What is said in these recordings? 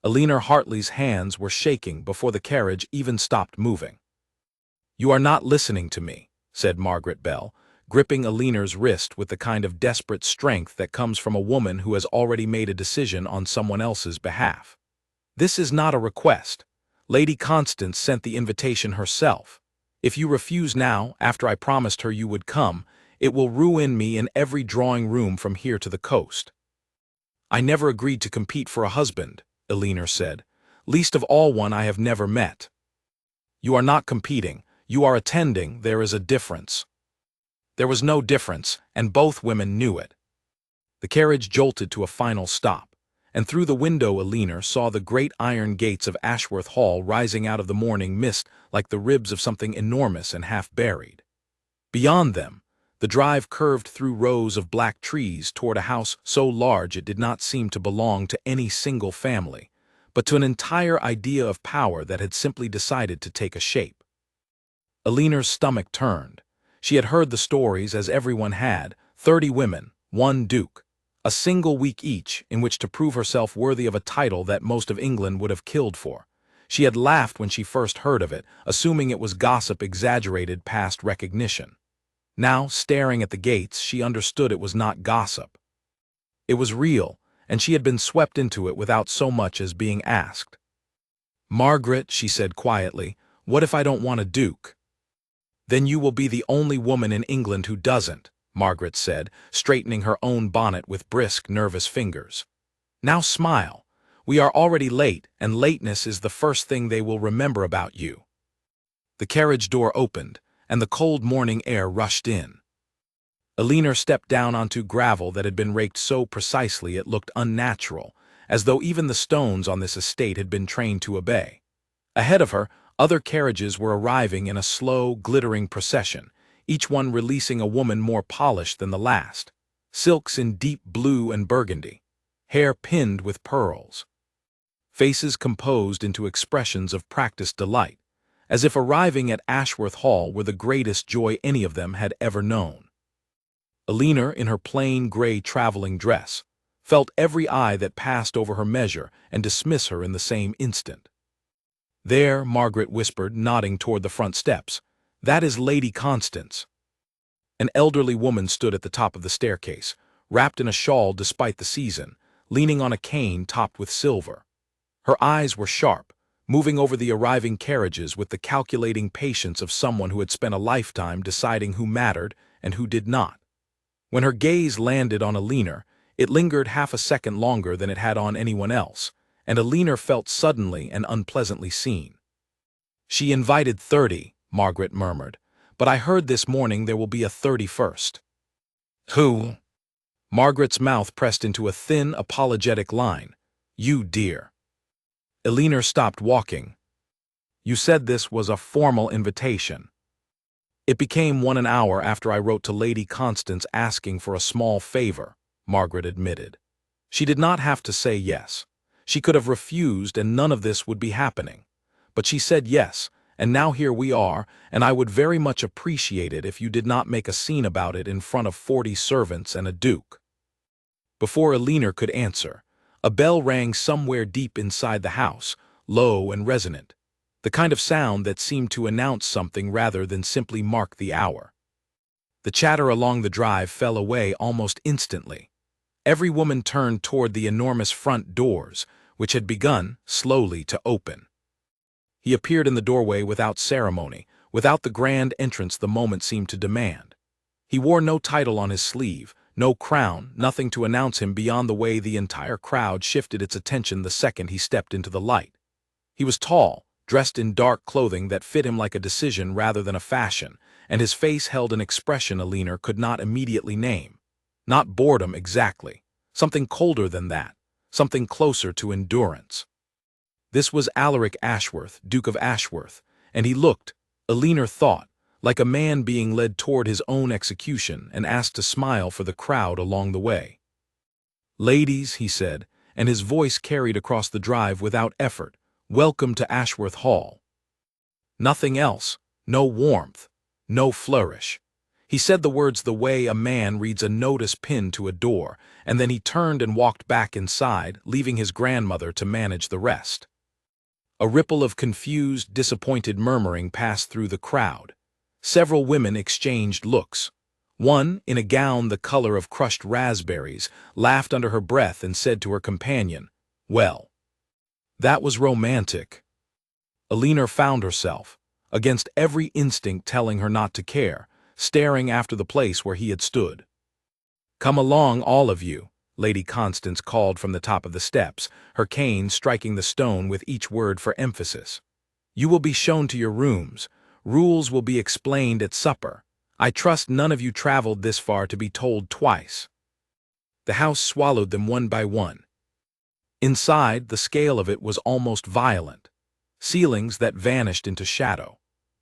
Eleanor Hartley's hands were shaking before the carriage even stopped moving. "You are not listening to me," said Margaret Bell, gripping Eleanor's wrist with the kind of desperate strength that comes from a woman who has already made a decision on someone else's behalf. "This is not a request. Lady Constance sent the invitation herself. If you refuse now, after I promised her you would come, it will ruin me in every drawing room from here to the coast." "I never agreed to compete for a husband," Eleanor said, "least of all one I have never met." "You are not competing. You are attending. There is a difference." There was no difference, and both women knew it. The carriage jolted to a final stop, and through the window Eleanor saw the great iron gates of Ashworth Hall rising out of the morning mist like the ribs of something enormous and half-buried. Beyond them, the drive curved through rows of black trees toward a house so large it did not seem to belong to any single family, but to an entire idea of power that had simply decided to take a shape. Eleanor's stomach turned. She had heard the stories, as everyone had, 30 women, 1 duke, a single week each in which to prove herself worthy of a title that most of England would have killed for. She had laughed when she first heard of it, assuming it was gossip exaggerated past recognition. Now, staring at the gates, she understood it was not gossip. It was real, and she had been swept into it without so much as being asked. "Margaret," she said quietly, "what if I don't want a duke?" "Then you will be the only woman in England who doesn't," Margaret said, straightening her own bonnet with brisk, nervous fingers. "Now smile. We are already late, and lateness is the first thing they will remember about you." The carriage door opened, and the cold morning air rushed in. Eleanor stepped down onto gravel that had been raked so precisely it looked unnatural, as though even the stones on this estate had been trained to obey. Ahead of her, other carriages were arriving in a slow, glittering procession, each one releasing a woman more polished than the last. Silks in deep blue and burgundy, hair pinned with pearls. Faces composed into expressions of practiced delight, as if arriving at Ashworth Hall were the greatest joy any of them had ever known. Eleanor, in her plain gray traveling dress, felt every eye that passed over her measure and dismiss her in the same instant. "There," Margaret whispered, nodding toward the front steps, "that is Lady Constance." An elderly woman stood at the top of the staircase, wrapped in a shawl despite the season, leaning on a cane topped with silver. Her eyes were sharp, moving over the arriving carriages with the calculating patience of someone who had spent a lifetime deciding who mattered and who did not. When her gaze landed on Eleanor, it lingered half a second longer than it had on anyone else, and Eleanor felt suddenly and unpleasantly seen. "She invited 30, Margaret murmured, "but I heard this morning there will be a 31st. "Who?" Margaret's mouth pressed into a thin, apologetic line. "You, dear." Eleanor stopped walking. "You said this was a formal invitation." "It became one an hour after I wrote to Lady Constance asking for a small favor," Margaret admitted. She did not have to say yes. She could have refused and none of this would be happening. But she said yes, and now here we are, and I would very much appreciate it if you did not make a scene about it in front of 40 servants and a duke. Before Eleanor could answer, a bell rang somewhere deep inside the house, low and resonant, the kind of sound that seemed to announce something rather than simply mark the hour. The chatter along the drive fell away almost instantly. Every woman turned toward the enormous front doors, which had begun, slowly, to open. He appeared in the doorway without ceremony, without the grand entrance the moment seemed to demand. He wore no title on his sleeve, no crown, nothing to announce him beyond the way the entire crowd shifted its attention the second he stepped into the light. He was tall, dressed in dark clothing that fit him like a decision rather than a fashion, and his face held an expression Eleanor could not immediately name. Not boredom exactly, something colder than that, something closer to endurance. This was Alaric Ashworth, Duke of Ashworth, and he looked, Eleanor thought, like a man being led toward his own execution and asked to smile for the crowd along the way. "Ladies," he said, and his voice carried across the drive without effort, "welcome to Ashworth Hall." Nothing else, no warmth, no flourish. He said the words the way a man reads a notice pinned to a door, and then he turned and walked back inside, leaving his grandmother to manage the rest. A ripple of confused, disappointed murmuring passed through the crowd. Several women exchanged looks. One, in a gown the color of crushed raspberries, laughed under her breath and said to her companion, "Well, that was romantic." Alina found herself, against every instinct telling her not to care, staring after the place where he had stood. "Come along, all of you," Lady Constance called from the top of the steps, her cane striking the stone with each word for emphasis. "You will be shown to your rooms. Rules will be explained at supper. I trust none of you traveled this far to be told twice." The house swallowed them one by one. Inside, the scale of it was almost violent. Ceilings that vanished into shadow.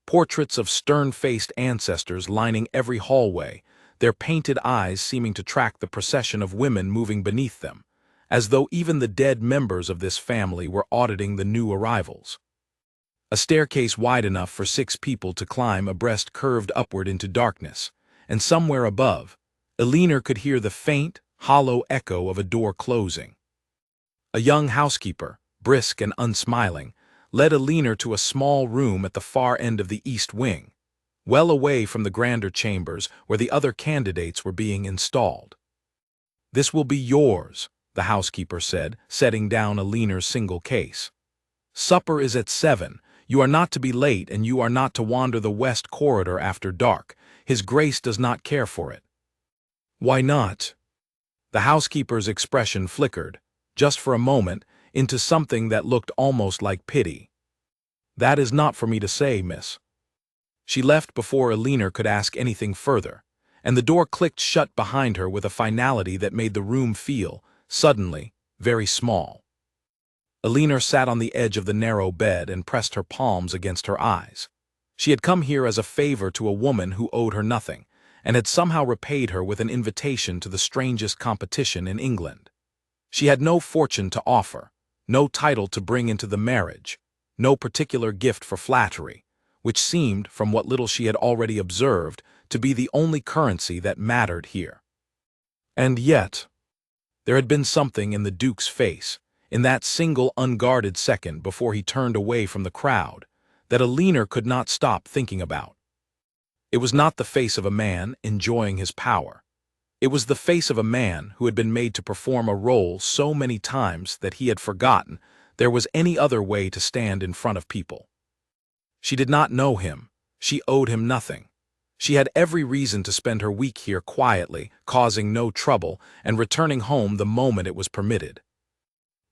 Portraits of stern-faced ancestors lining every hallway, their painted eyes seeming to track the procession of women moving beneath them, as though even the dead members of this family were auditing the new arrivals. A staircase wide enough for 6 people to climb abreast curved upward into darkness, and somewhere above, Alina could hear the faint, hollow echo of a door closing. A young housekeeper, brisk and unsmiling, led Alina to a small room at the far end of the east wing, well away from the grander chambers where the other candidates were being installed. "This will be yours," the housekeeper said, setting down Alina's single case. "Supper is at 7. You are not to be late, and you are not to wander the west corridor after dark. His Grace does not care for it." "Why not?" The housekeeper's expression flickered, just for a moment, into something that looked almost like pity. "That is not for me to say, miss." She left before Alina could ask anything further, and the door clicked shut behind her with a finality that made the room feel, suddenly, very small. Alina sat on the edge of the narrow bed and pressed her palms against her eyes. She had come here as a favor to a woman who owed her nothing, and had somehow repaid her with an invitation to the strangest competition in England. She had no fortune to offer, no title to bring into the marriage, no particular gift for flattery, which seemed, from what little she had already observed, to be the only currency that mattered here. And yet, there had been something in the Duke's face, in that single unguarded second before he turned away from the crowd, that Alina could not stop thinking about. It was not the face of a man enjoying his power. It was the face of a man who had been made to perform a role so many times that he had forgotten there was any other way to stand in front of people. She did not know him. She owed him nothing. She had every reason to spend her week here quietly, causing no trouble, and returning home the moment it was permitted.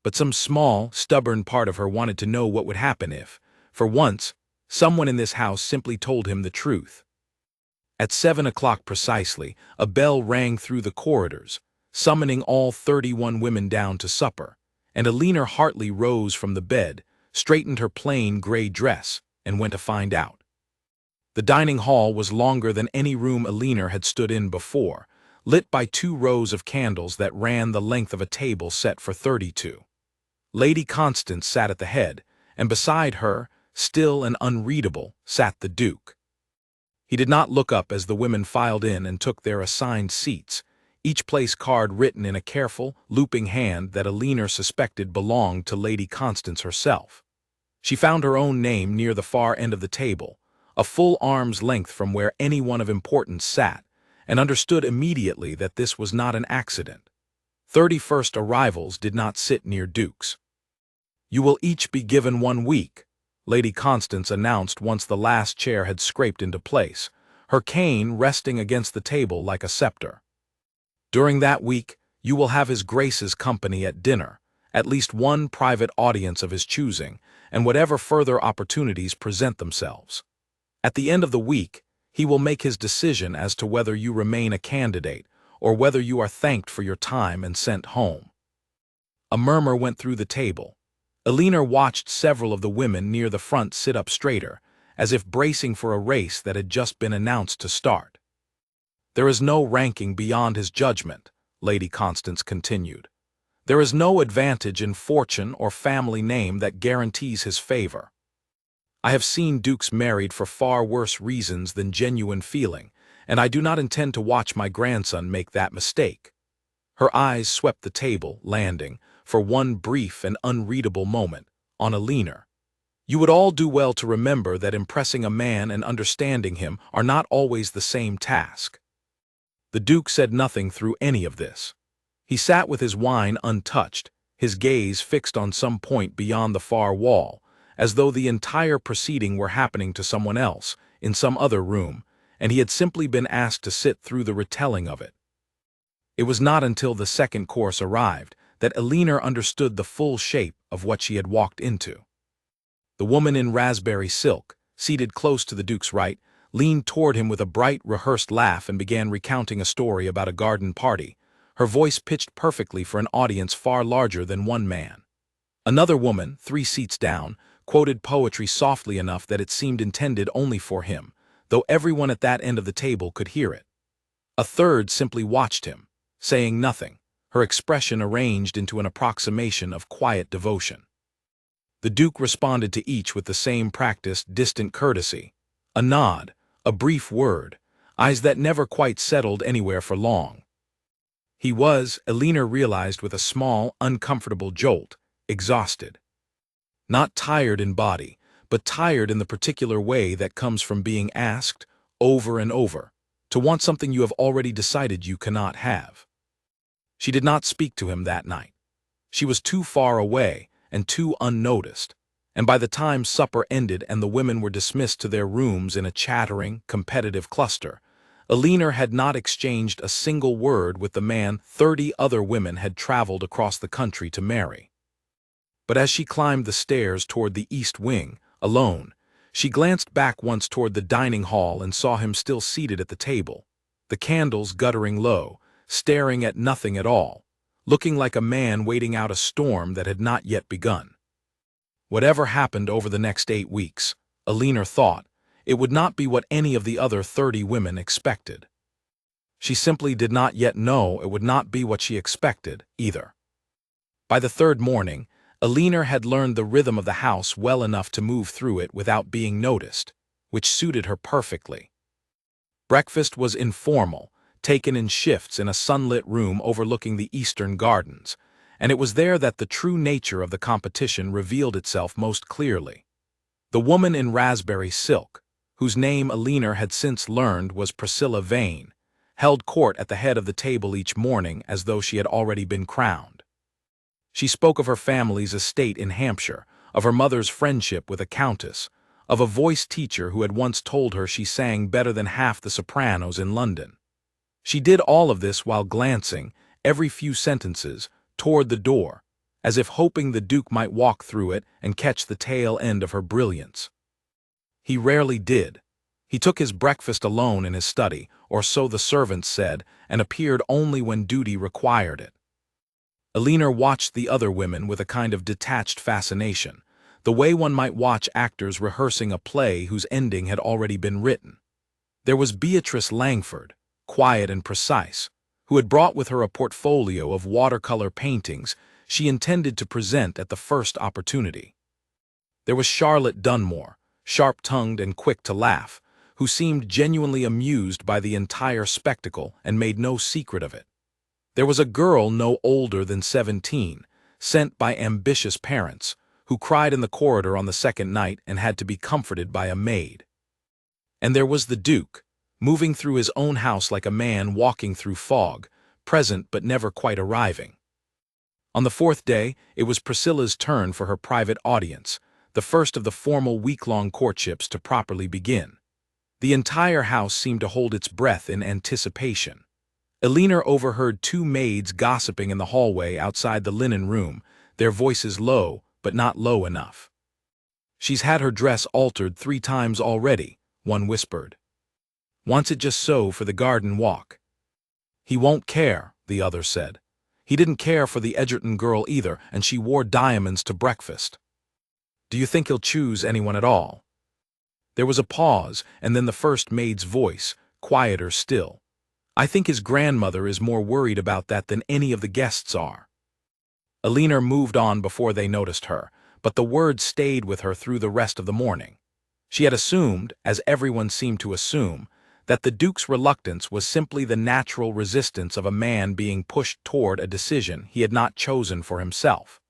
But some small, stubborn part of her wanted to know what would happen if, for once, someone in this house simply told him the truth. At 7 o'clock precisely, a bell rang through the corridors, summoning all 31 women down to supper, and Alina Hartley rose from the bed, straightened her plain gray dress, and went to find out. The dining hall was longer than any room Alina had stood in before, lit by 2 rows of candles that ran the length of a table set for 32. Lady Constance sat at the head, and beside her, still and unreadable, sat the Duke. He did not look up as the women filed in and took their assigned seats, each place card written in a careful, looping hand that Alina suspected belonged to Lady Constance herself. She found her own name near the far end of the table, a full arm's length from where anyone of importance sat, and understood immediately that this was not an accident. 31st arrivals did not sit near dukes. "You will each be given 1 week," Lady Constance announced once the last chair had scraped into place, her cane resting against the table like a scepter. "During that week, you will have His Grace's company at dinner, at least 1 private audience of his choosing, and whatever further opportunities present themselves. At the end of the week, he will make his decision as to whether you remain a candidate, or whether you are thanked for your time and sent home." A murmur went through the table. Alina watched several of the women near the front sit up straighter, as if bracing for a race that had just been announced to start. "There is no ranking beyond his judgment," Lady Constance continued. "There is no advantage in fortune or family name that guarantees his favor. I have seen dukes married for far worse reasons than genuine feeling, and I do not intend to watch my grandson make that mistake." Her eyes swept the table, landing, for one brief and unreadable moment, on Alina. "You would all do well to remember that impressing a man and understanding him are not always the same task." The Duke said nothing through any of this. He sat with his wine untouched, his gaze fixed on some point beyond the far wall, as though the entire proceeding were happening to someone else, in some other room, and he had simply been asked to sit through the retelling of it. It was not until the second course arrived that Alina understood the full shape of what she had walked into. The woman in raspberry silk, seated close to the Duke's right, leaned toward him with a bright, rehearsed laugh and began recounting a story about a garden party, her voice pitched perfectly for an audience far larger than one man. Another woman, 3 seats down, quoted poetry softly enough that it seemed intended only for him, though everyone at that end of the table could hear it. A third simply watched him, saying nothing, her expression arranged into an approximation of quiet devotion. The Duke responded to each with the same practiced, distant courtesy, a nod, a brief word, eyes that never quite settled anywhere for long. He was, Alina realized with a small, uncomfortable jolt, exhausted. Not tired in body, but tired in the particular way that comes from being asked, over and over, to want something you have already decided you cannot have. She did not speak to him that night. She was too far away and too unnoticed, and by the time supper ended and the women were dismissed to their rooms in a chattering, competitive cluster, Alina had not exchanged a single word with the man 30 other women had traveled across the country to marry. But as she climbed the stairs toward the east wing, alone, she glanced back once toward the dining hall and saw him still seated at the table, the candles guttering low, staring at nothing at all, looking like a man waiting out a storm that had not yet begun. Whatever happened over the next 8 weeks, Alina thought, it would not be what any of the other 30 women expected. She simply did not yet know it would not be what she expected, either. By the third morning, Alina had learned the rhythm of the house well enough to move through it without being noticed, which suited her perfectly. Breakfast was informal, taken in shifts in a sunlit room overlooking the eastern gardens, and it was there that the true nature of the competition revealed itself most clearly. The woman in raspberry silk, whose name Alina had since learned was Priscilla Vane, held court at the head of the table each morning as though she had already been crowned. She spoke of her family's estate in Hampshire, of her mother's friendship with a countess, of a voice teacher who had once told her she sang better than half the sopranos in London. She did all of this while glancing, every few sentences, toward the door, as if hoping the Duke might walk through it and catch the tail end of her brilliance. He rarely did. He took his breakfast alone in his study, or so the servants said, and appeared only when duty required it. Alina watched the other women with a kind of detached fascination, the way one might watch actors rehearsing a play whose ending had already been written. There was Beatrice Langford, quiet and precise, who had brought with her a portfolio of watercolor paintings she intended to present at the first opportunity. There was Charlotte Dunmore, sharp-tongued and quick to laugh, who seemed genuinely amused by the entire spectacle and made no secret of it. There was a girl no older than 17, sent by ambitious parents, who cried in the corridor on the second night and had to be comforted by a maid. And there was the Duke, moving through his own house like a man walking through fog, present but never quite arriving. On the fourth day, it was Priscilla's turn for her private audience, the first of the formal week-long courtships to properly begin. The entire house seemed to hold its breath in anticipation. Alina overheard 2 maids gossiping in the hallway outside the linen room, their voices low, but not low enough. "She's had her dress altered 3 times already," one whispered. "Wants it just so for the garden walk." "He won't care," the other said. "He didn't care for the Edgerton girl either, and she wore diamonds to breakfast. Do you think he'll choose anyone at all?" There was a pause, and then the first maid's voice, quieter still. "I think his grandmother is more worried about that than any of the guests are." Alina moved on before they noticed her, but the word stayed with her through the rest of the morning. She had assumed, as everyone seemed to assume, that the Duke's reluctance was simply the natural resistance of a man being pushed toward a decision he had not chosen for himself.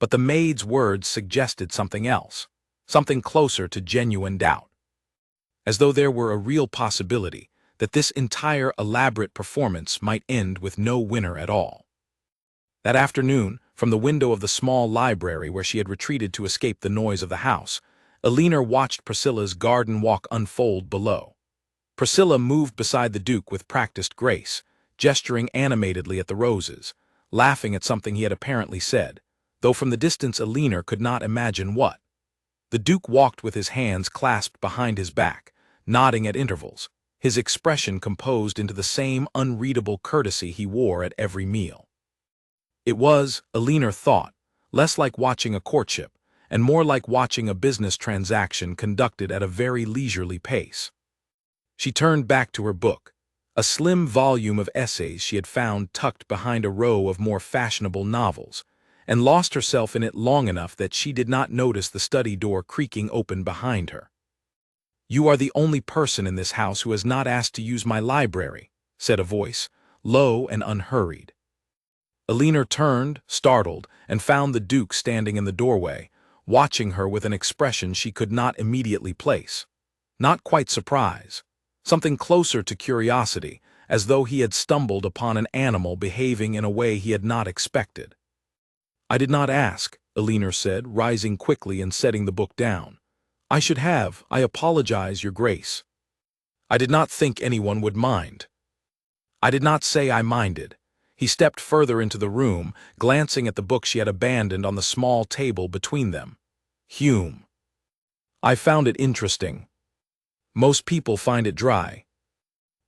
But the maid's words suggested something else, something closer to genuine doubt. As though there were a real possibility that this entire elaborate performance might end with no winner at all. That afternoon, from the window of the small library where she had retreated to escape the noise of the house, Elinor watched Priscilla's garden walk unfold below. Priscilla moved beside the Duke with practiced grace, gesturing animatedly at the roses, laughing at something he had apparently said, though from the distance Elinor could not imagine what. The Duke walked with his hands clasped behind his back, nodding at intervals, his expression composed into the same unreadable courtesy he wore at every meal. It was, Elinor thought, less like watching a courtship, and more like watching a business transaction conducted at a very leisurely pace. She turned back to her book, a slim volume of essays she had found tucked behind a row of more fashionable novels, and lost herself in it long enough that she did not notice the study door creaking open behind her. "You are the only person in this house who has not asked to use my library," said a voice, low and unhurried. Elinor turned, startled, and found the Duke standing in the doorway, watching her with an expression she could not immediately place. Not quite surprise, something closer to curiosity, as though he had stumbled upon an animal behaving in a way he had not expected. "I did not ask," Elinor said, rising quickly and setting the book down. "I should have. I apologize, Your Grace. I did not think anyone would mind." "I did not say I minded." He stepped further into the room, glancing at the book she had abandoned on the small table between them. "Hume. I found it interesting. Most people find it dry."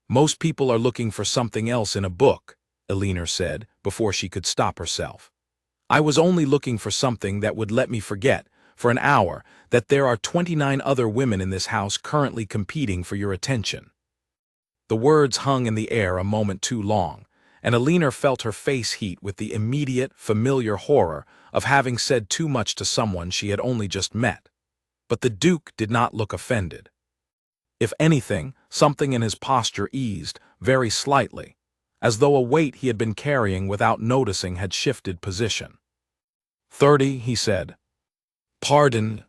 "Most people are looking for something else in a book," Elinor said, before she could stop herself. "I was only looking for something that would let me forget, for an hour, that there are 29 other women in this house currently competing for your attention." The words hung in the air a moment too long, and Elinor felt her face heat with the immediate, familiar horror of having said too much to someone she had only just met. But the Duke did not look offended. If anything, something in his posture eased, very slightly, as though a weight he had been carrying without noticing had shifted position. 30, he said. "Pardon.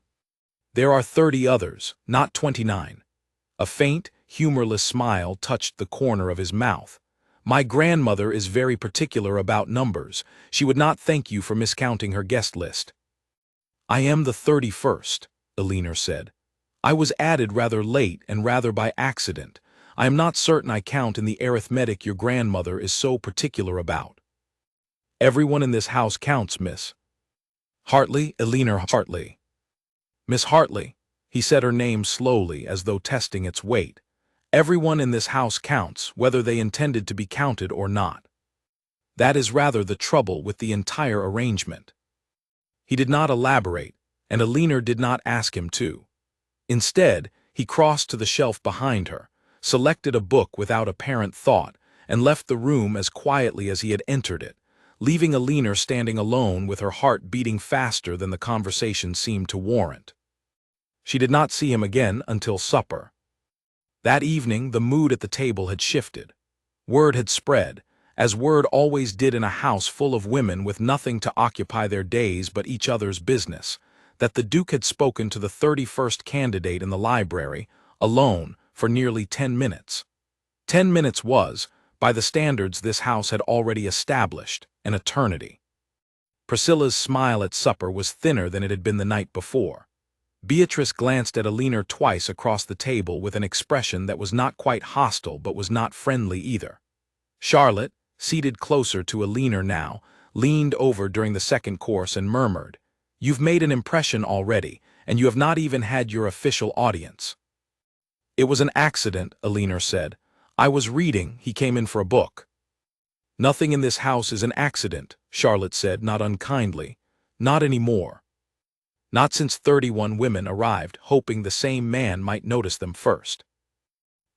There are 30 others, not 29. A faint, humorless smile touched the corner of his mouth. "My grandmother is very particular about numbers. She would not thank you for miscounting her guest list." "I am the 31st, Elinor said. "I was added rather late and rather by accident. I am not certain I count in the arithmetic your grandmother is so particular about." "Everyone in this house counts, Miss Hartley, Elinor Hartley." "Miss Hartley," he said her name slowly as though testing its weight. "Everyone in this house counts, whether they intended to be counted or not. That is rather the trouble with the entire arrangement." He did not elaborate, and Elinor did not ask him to. Instead, he crossed to the shelf behind her, selected a book without apparent thought, and left the room as quietly as he had entered it, leaving Elinor standing alone with her heart beating faster than the conversation seemed to warrant. She did not see him again until supper. That evening, the mood at the table had shifted. Word had spread, as word always did in a house full of women with nothing to occupy their days but each other's business, that the Duke had spoken to the 31st candidate in the library, alone, for nearly 10 minutes. 10 minutes was, by the standards this house had already established, an eternity. Priscilla's smile at supper was thinner than it had been the night before. Beatrice glanced at Elinor twice across the table with an expression that was not quite hostile but was not friendly either. Charlotte, seated closer to Elinor now, leaned over during the second course and murmured, "You've made an impression already, and you have not even had your official audience." "It was an accident," Elinor said. "I was reading, he came in for a book." "Nothing in this house is an accident," Charlotte said, not unkindly. "Not anymore. Not since 31 women arrived, hoping the same man might notice them first."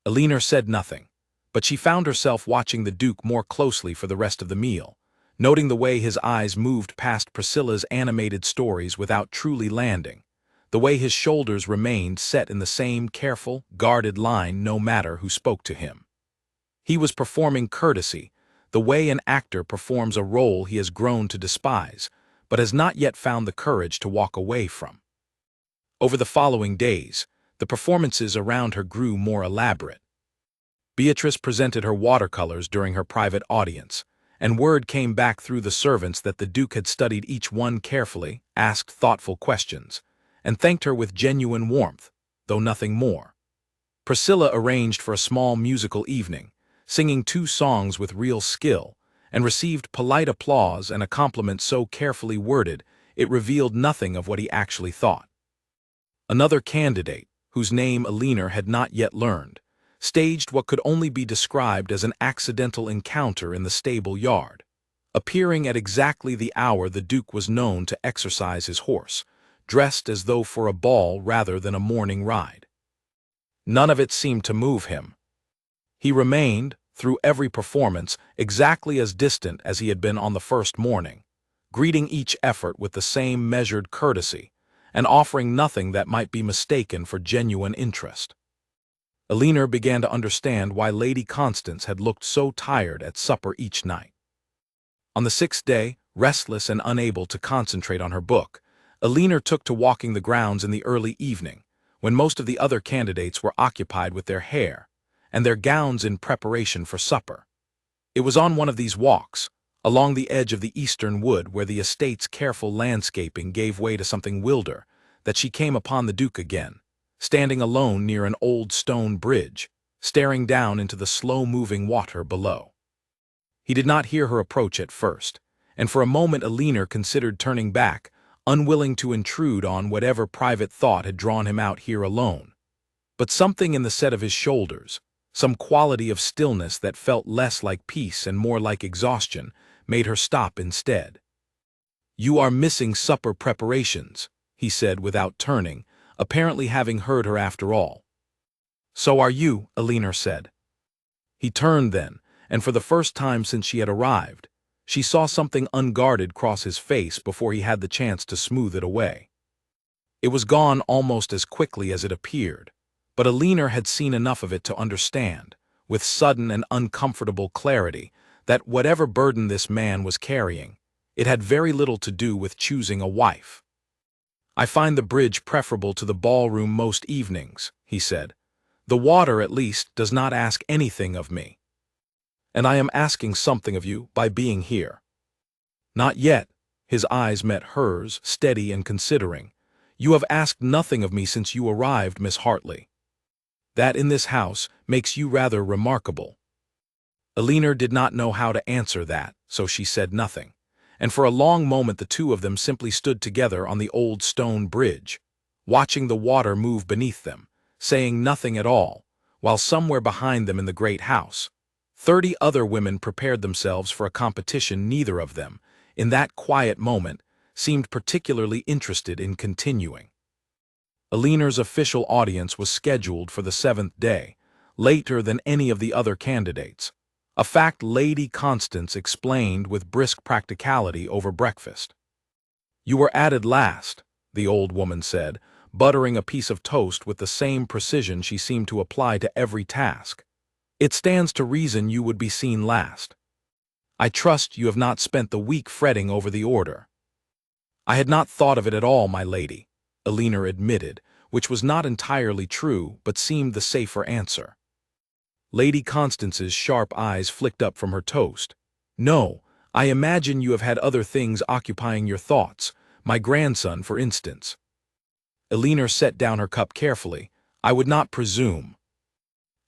Elinor said nothing, but she found herself watching the Duke more closely for the rest of the meal, noting the way his eyes moved past Priscilla's animated stories without truly landing, the way his shoulders remained set in the same careful, guarded line no matter who spoke to him. He was performing courtesy, the way an actor performs a role he has grown to despise, but has not yet found the courage to walk away from. Over the following days, the performances around her grew more elaborate. Beatrice presented her watercolors during her private audience, and word came back through the servants that the Duke had studied each one carefully, asked thoughtful questions, and thanked her with genuine warmth, though nothing more. Priscilla arranged for a small musical evening, singing 2 songs with real skill, and received polite applause and a compliment so carefully worded it revealed nothing of what he actually thought. Another candidate, whose name Elinor had not yet learned, staged what could only be described as an accidental encounter in the stable yard, appearing at exactly the hour the Duke was known to exercise his horse, dressed as though for a ball rather than a morning ride. None of it seemed to move him. He remained, through every performance, exactly as distant as he had been on the first morning, greeting each effort with the same measured courtesy, and offering nothing that might be mistaken for genuine interest. Elinor began to understand why Lady Constance had looked so tired at supper each night. On the 6th day, restless and unable to concentrate on her book, Elinor took to walking the grounds in the early evening, when most of the other candidates were occupied with their hair, and their gowns in preparation for supper. It was on one of these walks, along the edge of the eastern wood where the estate's careful landscaping gave way to something wilder, that she came upon the Duke again, standing alone near an old stone bridge, staring down into the slow-moving water below. He did not hear her approach at first, and for a moment Elinor considered turning back, unwilling to intrude on whatever private thought had drawn him out here alone. But something in the set of his shoulders, some quality of stillness that felt less like peace and more like exhaustion, made her stop instead. "You are missing supper preparations," he said without turning, apparently having heard her after all. "So are you," Elinor said. He turned then, and for the first time since she had arrived, she saw something unguarded cross his face before he had the chance to smooth it away. It was gone almost as quickly as it appeared, but Elinor had seen enough of it to understand, with sudden and uncomfortable clarity, that whatever burden this man was carrying, it had very little to do with choosing a wife. "I find the bridge preferable to the ballroom most evenings," he said. "The water, at least, does not ask anything of me. And I am asking something of you by being here." "Not yet." His eyes met hers, steady and considering. "You have asked nothing of me since you arrived, Miss Hartley. That in this house makes you rather remarkable." Elinor did not know how to answer that, so she said nothing, and for a long moment the two of them simply stood together on the old stone bridge, watching the water move beneath them, saying nothing at all, while somewhere behind them in the great house, 30 other women prepared themselves for a competition neither of them, in that quiet moment, seemed particularly interested in continuing. Elinor's official audience was scheduled for the 7th day, later than any of the other candidates, a fact Lady Constance explained with brisk practicality over breakfast. "You were added last," the old woman said, buttering a piece of toast with the same precision she seemed to apply to every task. "It stands to reason you would be seen last. I trust you have not spent the week fretting over the order." "I had not thought of it at all, my lady," Elinor admitted, which was not entirely true but seemed the safer answer. Lady Constance's sharp eyes flicked up from her toast. "No, I imagine you have had other things occupying your thoughts, my grandson, for instance." Elinor set down her cup carefully. "I would not presume."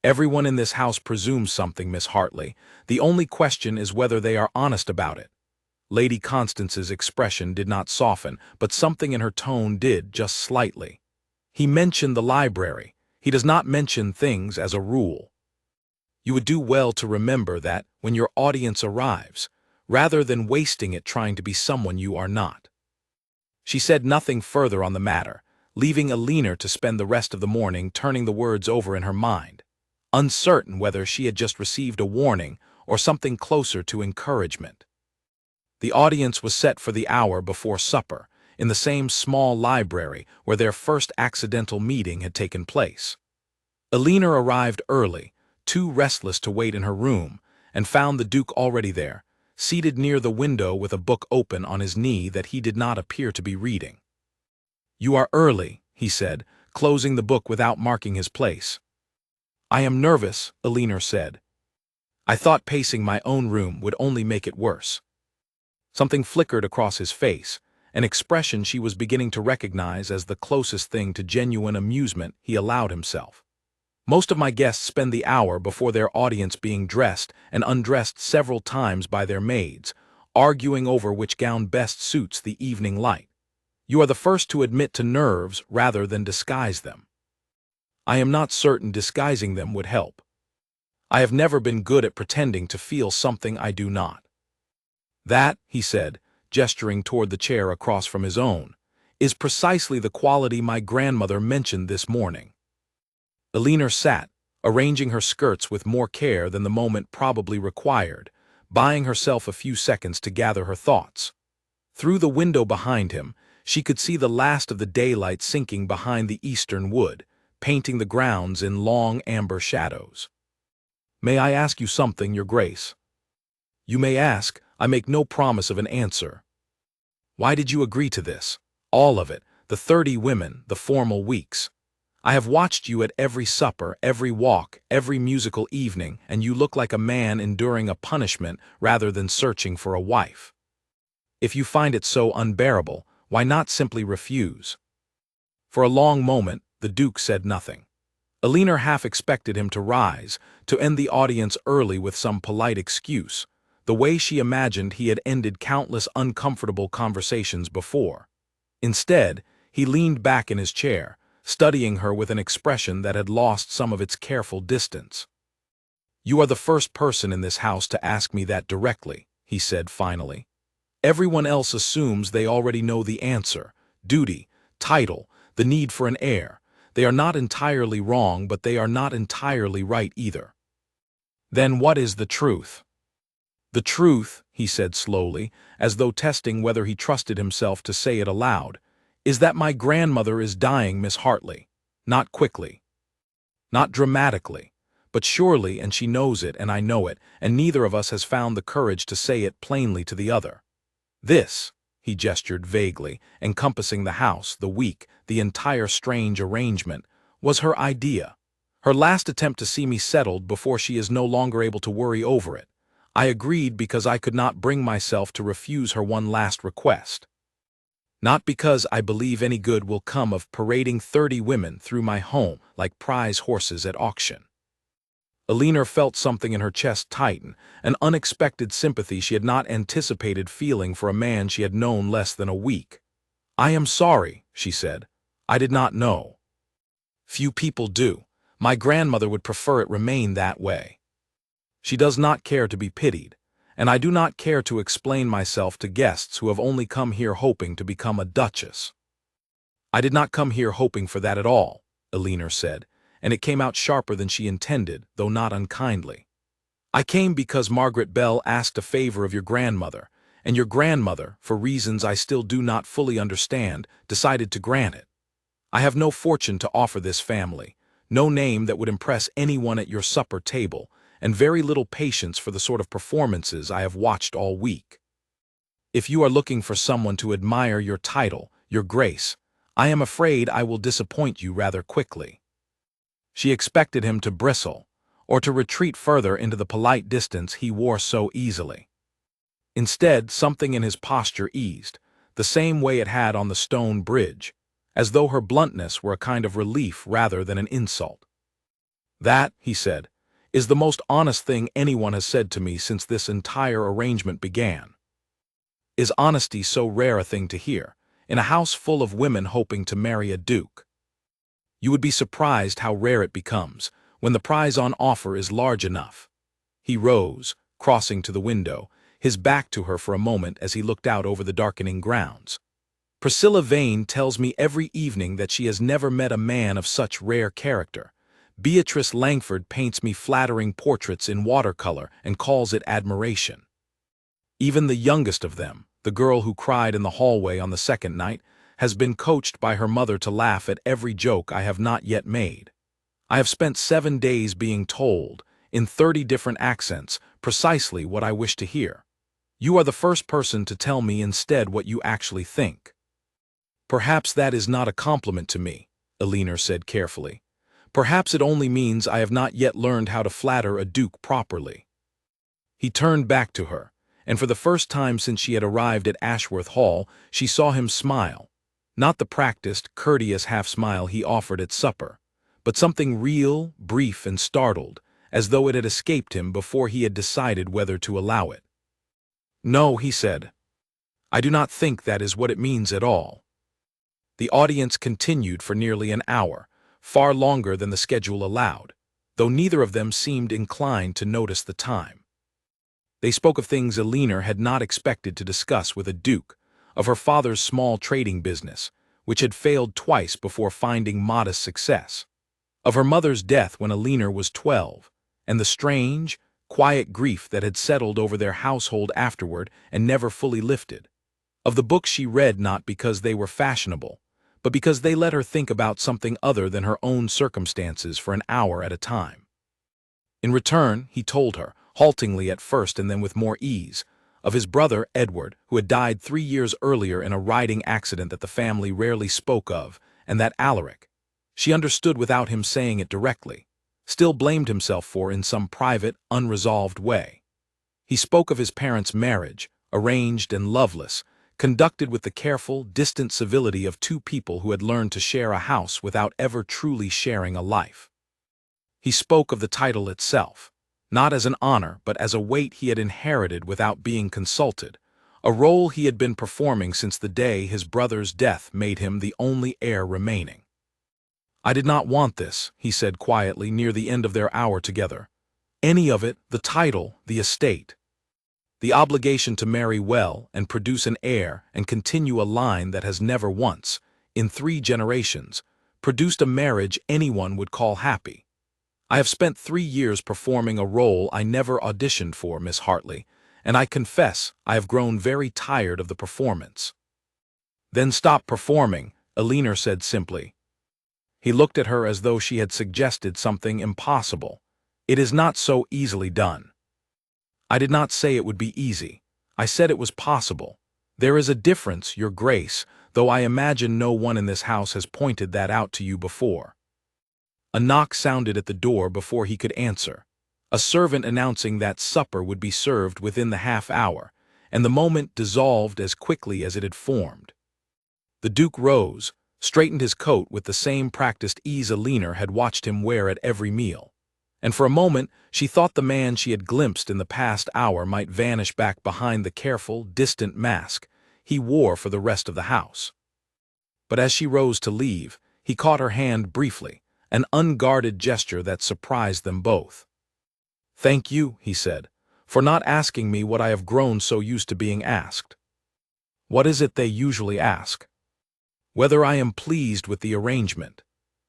"Everyone in this house presumes something, Miss Hartley. The only question is whether they are honest about it." Lady Constance's expression did not soften, but something in her tone did, just slightly. "He mentioned the library. He does not mention things as a rule. You would do well to remember that when your audience arrives, rather than wasting it trying to be someone you are not." She said nothing further on the matter, leaving Elinor to spend the rest of the morning turning the words over in her mind, uncertain whether she had just received a warning or something closer to encouragement. The audience was set for the hour before supper, in the same small library where their first accidental meeting had taken place. Alina arrived early, too restless to wait in her room, and found the Duke already there, seated near the window with a book open on his knee that he did not appear to be reading. "You are early," he said, closing the book without marking his place. "I am nervous," Alina said. "I thought pacing my own room would only make it worse." Something flickered across his face, an expression she was beginning to recognize as the closest thing to genuine amusement he allowed himself. "Most of my guests spend the hour before their audience being dressed and undressed several times by their maids, arguing over which gown best suits the evening light. You are the first to admit to nerves rather than disguise them." "I am not certain disguising them would help. I have never been good at pretending to feel something I do not." "That," he said, gesturing toward the chair across from his own, "is precisely the quality my grandmother mentioned this morning." Alina sat, arranging her skirts with more care than the moment probably required, buying herself a few seconds to gather her thoughts. Through the window behind him, she could see the last of the daylight sinking behind the eastern wood, painting the grounds in long amber shadows. "May I ask you something, Your Grace?" "You may ask. I make no promise of an answer." "Why did you agree to this? All of it, the 30 women, the formal weeks. I have watched you at every supper, every walk, every musical evening, and you look like a man enduring a punishment rather than searching for a wife. If you find it so unbearable, why not simply refuse?" For a long moment, the Duke said nothing. Alina half expected him to rise, to end the audience early with some polite excuse, the way she imagined he had ended countless uncomfortable conversations before. Instead, he leaned back in his chair, studying her with an expression that had lost some of its careful distance. "You are the first person in this house to ask me that directly," he said finally. "Everyone else assumes they already know the answer: duty, title, the need for an heir. They are not entirely wrong, but they are not entirely right either." "Then what is the truth?" "The truth," he said slowly, as though testing whether he trusted himself to say it aloud, "is that my grandmother is dying, Miss Hartley. Not quickly. Not dramatically. But surely, and she knows it, and I know it, and neither of us has found the courage to say it plainly to the other. This," he gestured vaguely, encompassing the house, the week, the entire strange arrangement, "was her idea. Her last attempt to see me settled before she is no longer able to worry over it. I agreed because I could not bring myself to refuse her one last request. Not because I believe any good will come of parading 30 women through my home like prize horses at auction." Alina felt something in her chest tighten, an unexpected sympathy she had not anticipated feeling for a man she had known less than a week. "I am sorry," she said. "I did not know." "Few people do. My grandmother would prefer it remain that way. She does not care to be pitied, and I do not care to explain myself to guests who have only come here hoping to become a duchess." "I did not come here hoping for that at all," Alina said, and it came out sharper than she intended, though not unkindly. "I came because Margaret Bell asked a favor of your grandmother, and your grandmother, for reasons I still do not fully understand, decided to grant it. I have no fortune to offer this family, no name that would impress anyone at your supper table, and very little patience for the sort of performances I have watched all week. If you are looking for someone to admire your title, your grace, I am afraid I will disappoint you rather quickly." She expected him to bristle, or to retreat further into the polite distance he wore so easily. Instead, something in his posture eased, the same way it had on the stone bridge, as though her bluntness were a kind of relief rather than an insult. "That," he said, "is the most honest thing anyone has said to me since this entire arrangement began." Is honesty so rare a thing to hear, in a house full of women hoping to marry a duke? You would be surprised how rare it becomes, when the prize on offer is large enough. He rose, crossing to the window, his back to her for a moment as he looked out over the darkening grounds. "Priscilla Vane tells me every evening that she has never met a man of such rare character. Beatrice Langford paints me flattering portraits in watercolor and calls it admiration. Even the youngest of them, the girl who cried in the hallway on the second night, has been coached by her mother to laugh at every joke I have not yet made. I have spent 7 days being told, in 30 different accents, precisely what I wish to hear. You are the first person to tell me instead what you actually think. Perhaps that is not a compliment to me, Elinor said carefully. Perhaps it only means I have not yet learned how to flatter a duke properly. He turned back to her, and for the first time since she had arrived at Ashworth Hall, she saw him smile. Not the practiced, courteous half-smile he offered at supper, but something real, brief, and startled, as though it had escaped him before he had decided whether to allow it. "No," he said. "I do not think that is what it means at all." The audience continued for nearly an hour, far longer than the schedule allowed, though neither of them seemed inclined to notice the time. They spoke of things Elinor had not expected to discuss with a duke, of her father's small trading business, which had failed twice before finding modest success, of her mother's death when Elinor was 12, and the strange, quiet grief that had settled over their household afterward and never fully lifted, of the books she read not because they were fashionable, but because they let her think about something other than her own circumstances for an hour at a time. In return, he told her, haltingly at first and then with more ease, of his brother Edward, who had died 3 years earlier in a riding accident that the family rarely spoke of, and that Alaric, she understood without him saying it directly, still blamed himself for in some private, unresolved way. He spoke of his parents' marriage, arranged and loveless, conducted with the careful, distant civility of two people who had learned to share a house without ever truly sharing a life. He spoke of the title itself, not as an honor but as a weight he had inherited without being consulted, a role he had been performing since the day his brother's death made him the only heir remaining. "I did not want this," he said quietly near the end of their hour together. "Any of it, the title, the estate. The obligation to marry well and produce an heir and continue a line that has never once, in 3 generations, produced a marriage anyone would call happy. I have spent 3 years performing a role I never auditioned for, Miss Hartley, and I confess I have grown very tired of the performance." "Then stop performing," Elinor said simply. He looked at her as though she had suggested something impossible. "It is not so easily done." "I did not say it would be easy. I said it was possible. There is a difference, Your Grace, though I imagine no one in this house has pointed that out to you before." A knock sounded at the door before he could answer, a servant announcing that supper would be served within the half-hour, and the moment dissolved as quickly as it had formed. The Duke rose, straightened his coat with the same practiced ease Elinor had watched him wear at every meal, and for a moment she thought the man she had glimpsed in the past hour might vanish back behind the careful, distant mask he wore for the rest of the house. But as she rose to leave, he caught her hand briefly, an unguarded gesture that surprised them both. "Thank you," he said, "for not asking me what I have grown so used to being asked." "What is it they usually ask?" "Whether I am pleased with the arrangement."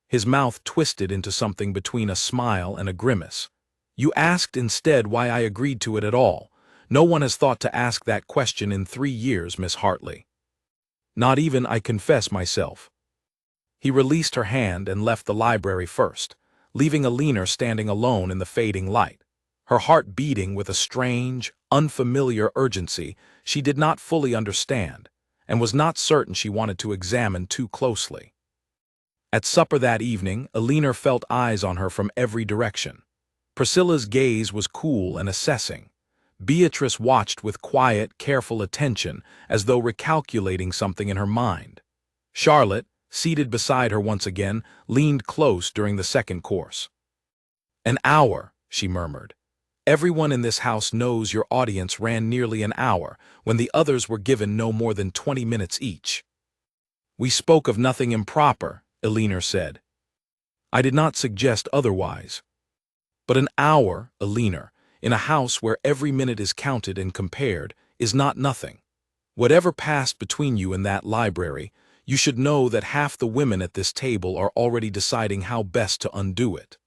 His mouth twisted into something between a smile and a grimace. "You asked instead why I agreed to it at all. No one has thought to ask that question in 3 years, Miss Hartley. Not even, I confess myself." He released her hand and left the library first, leaving Elinor standing alone in the fading light, her heart beating with a strange, unfamiliar urgency she did not fully understand, and was not certain she wanted to examine too closely. At supper that evening, Elinor felt eyes on her from every direction. Priscilla's gaze was cool and assessing. Beatrice watched with quiet, careful attention, as though recalculating something in her mind. Charlotte, seated beside her once again, leaned close during the second course. "An hour," she murmured. "Everyone in this house knows your audience ran nearly an hour, when the others were given no more than 20 minutes each." "We spoke of nothing improper," Elinor said. "I did not suggest otherwise." "But an hour, Elinor, in a house where every minute is counted and compared, is not nothing. Whatever passed between you in that library, you should know that half the women at this table are already deciding how best to undo it."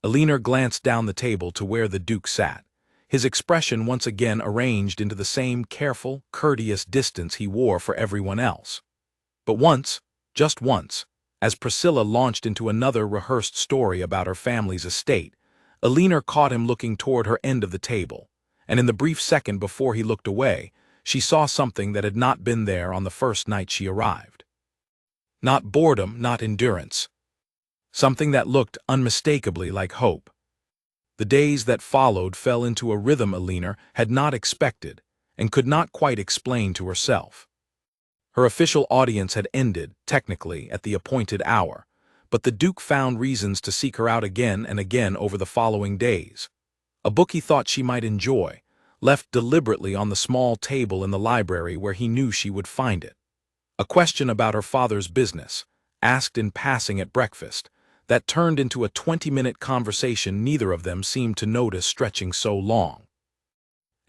Elinor glanced down the table to where the Duke sat, his expression once again arranged into the same careful, courteous distance he wore for everyone else. But once, just once, as Priscilla launched into another rehearsed story about her family's estate, Alina caught him looking toward her end of the table, and in the brief second before he looked away, she saw something that had not been there on the first night she arrived. Not boredom, not endurance. Something that looked unmistakably like hope. The days that followed fell into a rhythm Alina had not expected and could not quite explain to herself. Her official audience had ended, technically, at the appointed hour, but the Duke found reasons to seek her out again and again over the following days. A book he thought she might enjoy, left deliberately on the small table in the library where he knew she would find it. A question about her father's business, asked in passing at breakfast, that turned into a 20-minute conversation neither of them seemed to notice stretching so long.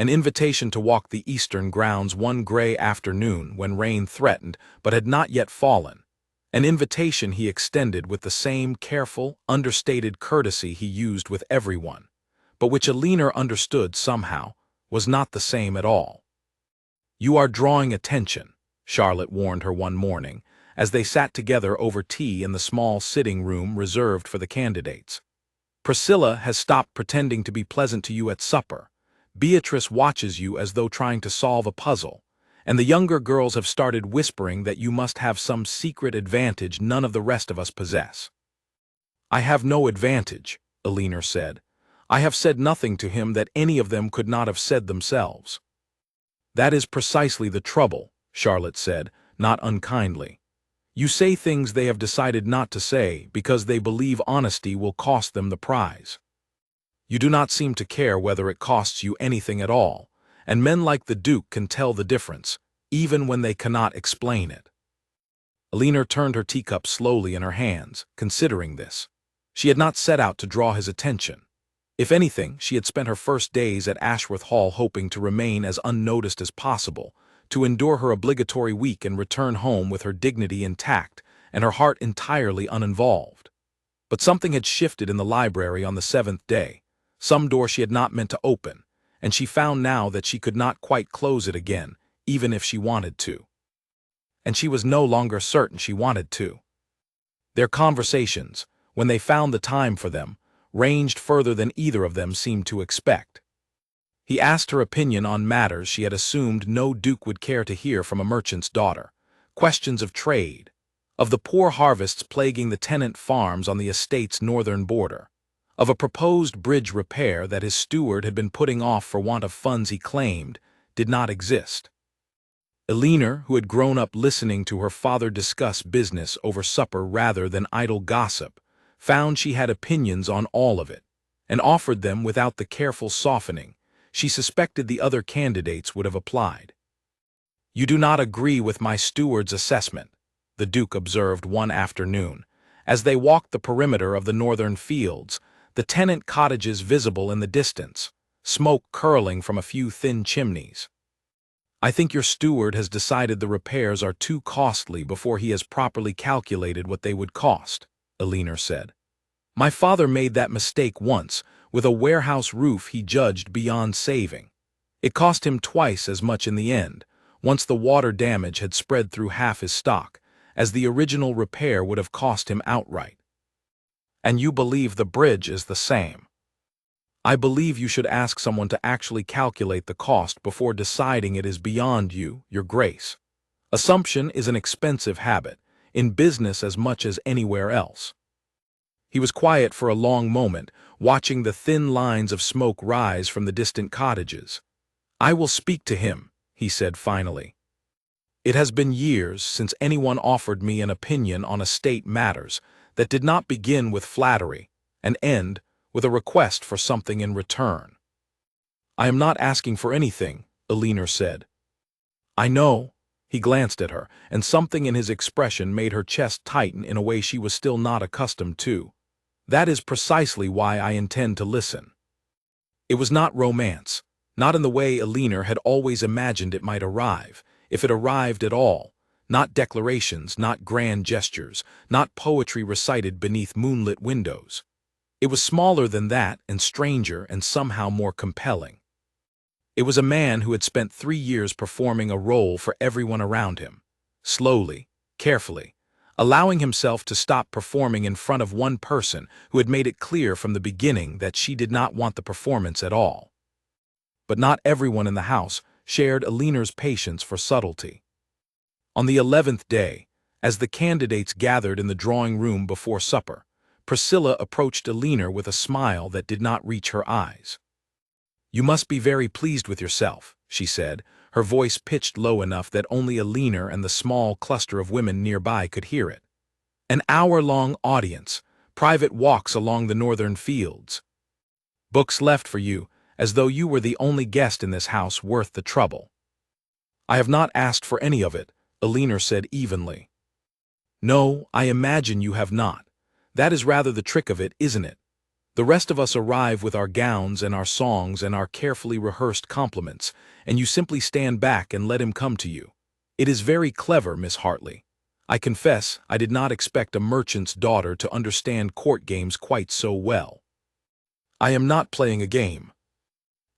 An invitation to walk the eastern grounds one gray afternoon when rain threatened but had not yet fallen. An invitation he extended with the same careful, understated courtesy he used with everyone, but which Alina understood somehow was not the same at all. "You are drawing attention," Charlotte warned her one morning, as they sat together over tea in the small sitting room reserved for the candidates. "Priscilla has stopped pretending to be pleasant to you at supper. Beatrice watches you as though trying to solve a puzzle, and the younger girls have started whispering that you must have some secret advantage none of the rest of us possess." "I have no advantage," Alina said. "I have said nothing to him that any of them could not have said themselves." "That is precisely the trouble," Charlotte said, not unkindly. "You say things they have decided not to say because they believe honesty will cost them the prize. You do not seem to care whether it costs you anything at all, and men like the Duke can tell the difference, even when they cannot explain it." Alina turned her teacup slowly in her hands, considering this. She had not set out to draw his attention. If anything, she had spent her first days at Ashworth Hall hoping to remain as unnoticed as possible, to endure her obligatory week and return home with her dignity intact and her heart entirely uninvolved. But something had shifted in the library on the 7th day. Some door she had not meant to open, and she found now that she could not quite close it again, even if she wanted to. And she was no longer certain she wanted to. Their conversations, when they found the time for them, ranged further than either of them seemed to expect. He asked her opinion on matters she had assumed no Duke would care to hear from a merchant's daughter, questions of trade, of the poor harvests plaguing the tenant farms on the estate's northern border, of a proposed bridge repair that his steward had been putting off for want of funds he claimed did not exist. Alina, who had grown up listening to her father discuss business over supper rather than idle gossip, found she had opinions on all of it, and offered them without the careful softening she suspected the other candidates would have applied. "You do not agree with my steward's assessment," the Duke observed one afternoon, as they walked the perimeter of the northern fields, the tenant cottages visible in the distance, smoke curling from a few thin chimneys. "I think your steward has decided the repairs are too costly before he has properly calculated what they would cost," Alina said. "My father made that mistake once with a warehouse roof he judged beyond saving. It cost him twice as much in the end, once the water damage had spread through half his stock, as the original repair would have cost him outright." "And you believe the bridge is the same?" "I believe you should ask someone to actually calculate the cost before deciding it is beyond you, your grace. Assumption is an expensive habit, in business as much as anywhere else." He was quiet for a long moment, watching the thin lines of smoke rise from the distant cottages. "I will speak to him," he said finally. "It has been years since anyone offered me an opinion on estate matters that did not begin with flattery and end with a request for something in return." "I am not asking for anything," Alina said. "I know." He glanced at her, and something in his expression made her chest tighten in a way she was still not accustomed to. "That is precisely why I intend to listen." It was not romance, not in the way Alina had always imagined it might arrive, if it arrived at all, not declarations, not grand gestures, not poetry recited beneath moonlit windows. It was smaller than that and stranger and somehow more compelling. It was a man who had spent 3 years performing a role for everyone around him. Slowly, carefully, allowing himself to stop performing in front of one person who had made it clear from the beginning that she did not want the performance at all. But not everyone in the house shared Aliner's patience for subtlety. On the 11th day, as the candidates gathered in the drawing room before supper, Priscilla approached Aliner with a smile that did not reach her eyes. "You must be very pleased with yourself," she said, her voice pitched low enough that only Aliner and the small cluster of women nearby could hear it. "An hour-long audience, private walks along the northern fields. Books left for you, as though you were the only guest in this house worth the trouble." "I have not asked for any of it," Aliner said evenly. "No, I imagine you have not. That is rather the trick of it, isn't it? The rest of us arrive with our gowns and our songs and our carefully rehearsed compliments, and you simply stand back and let him come to you. It is very clever, Miss Hartley. I confess I did not expect a merchant's daughter to understand court games quite so well." "I am not playing a game."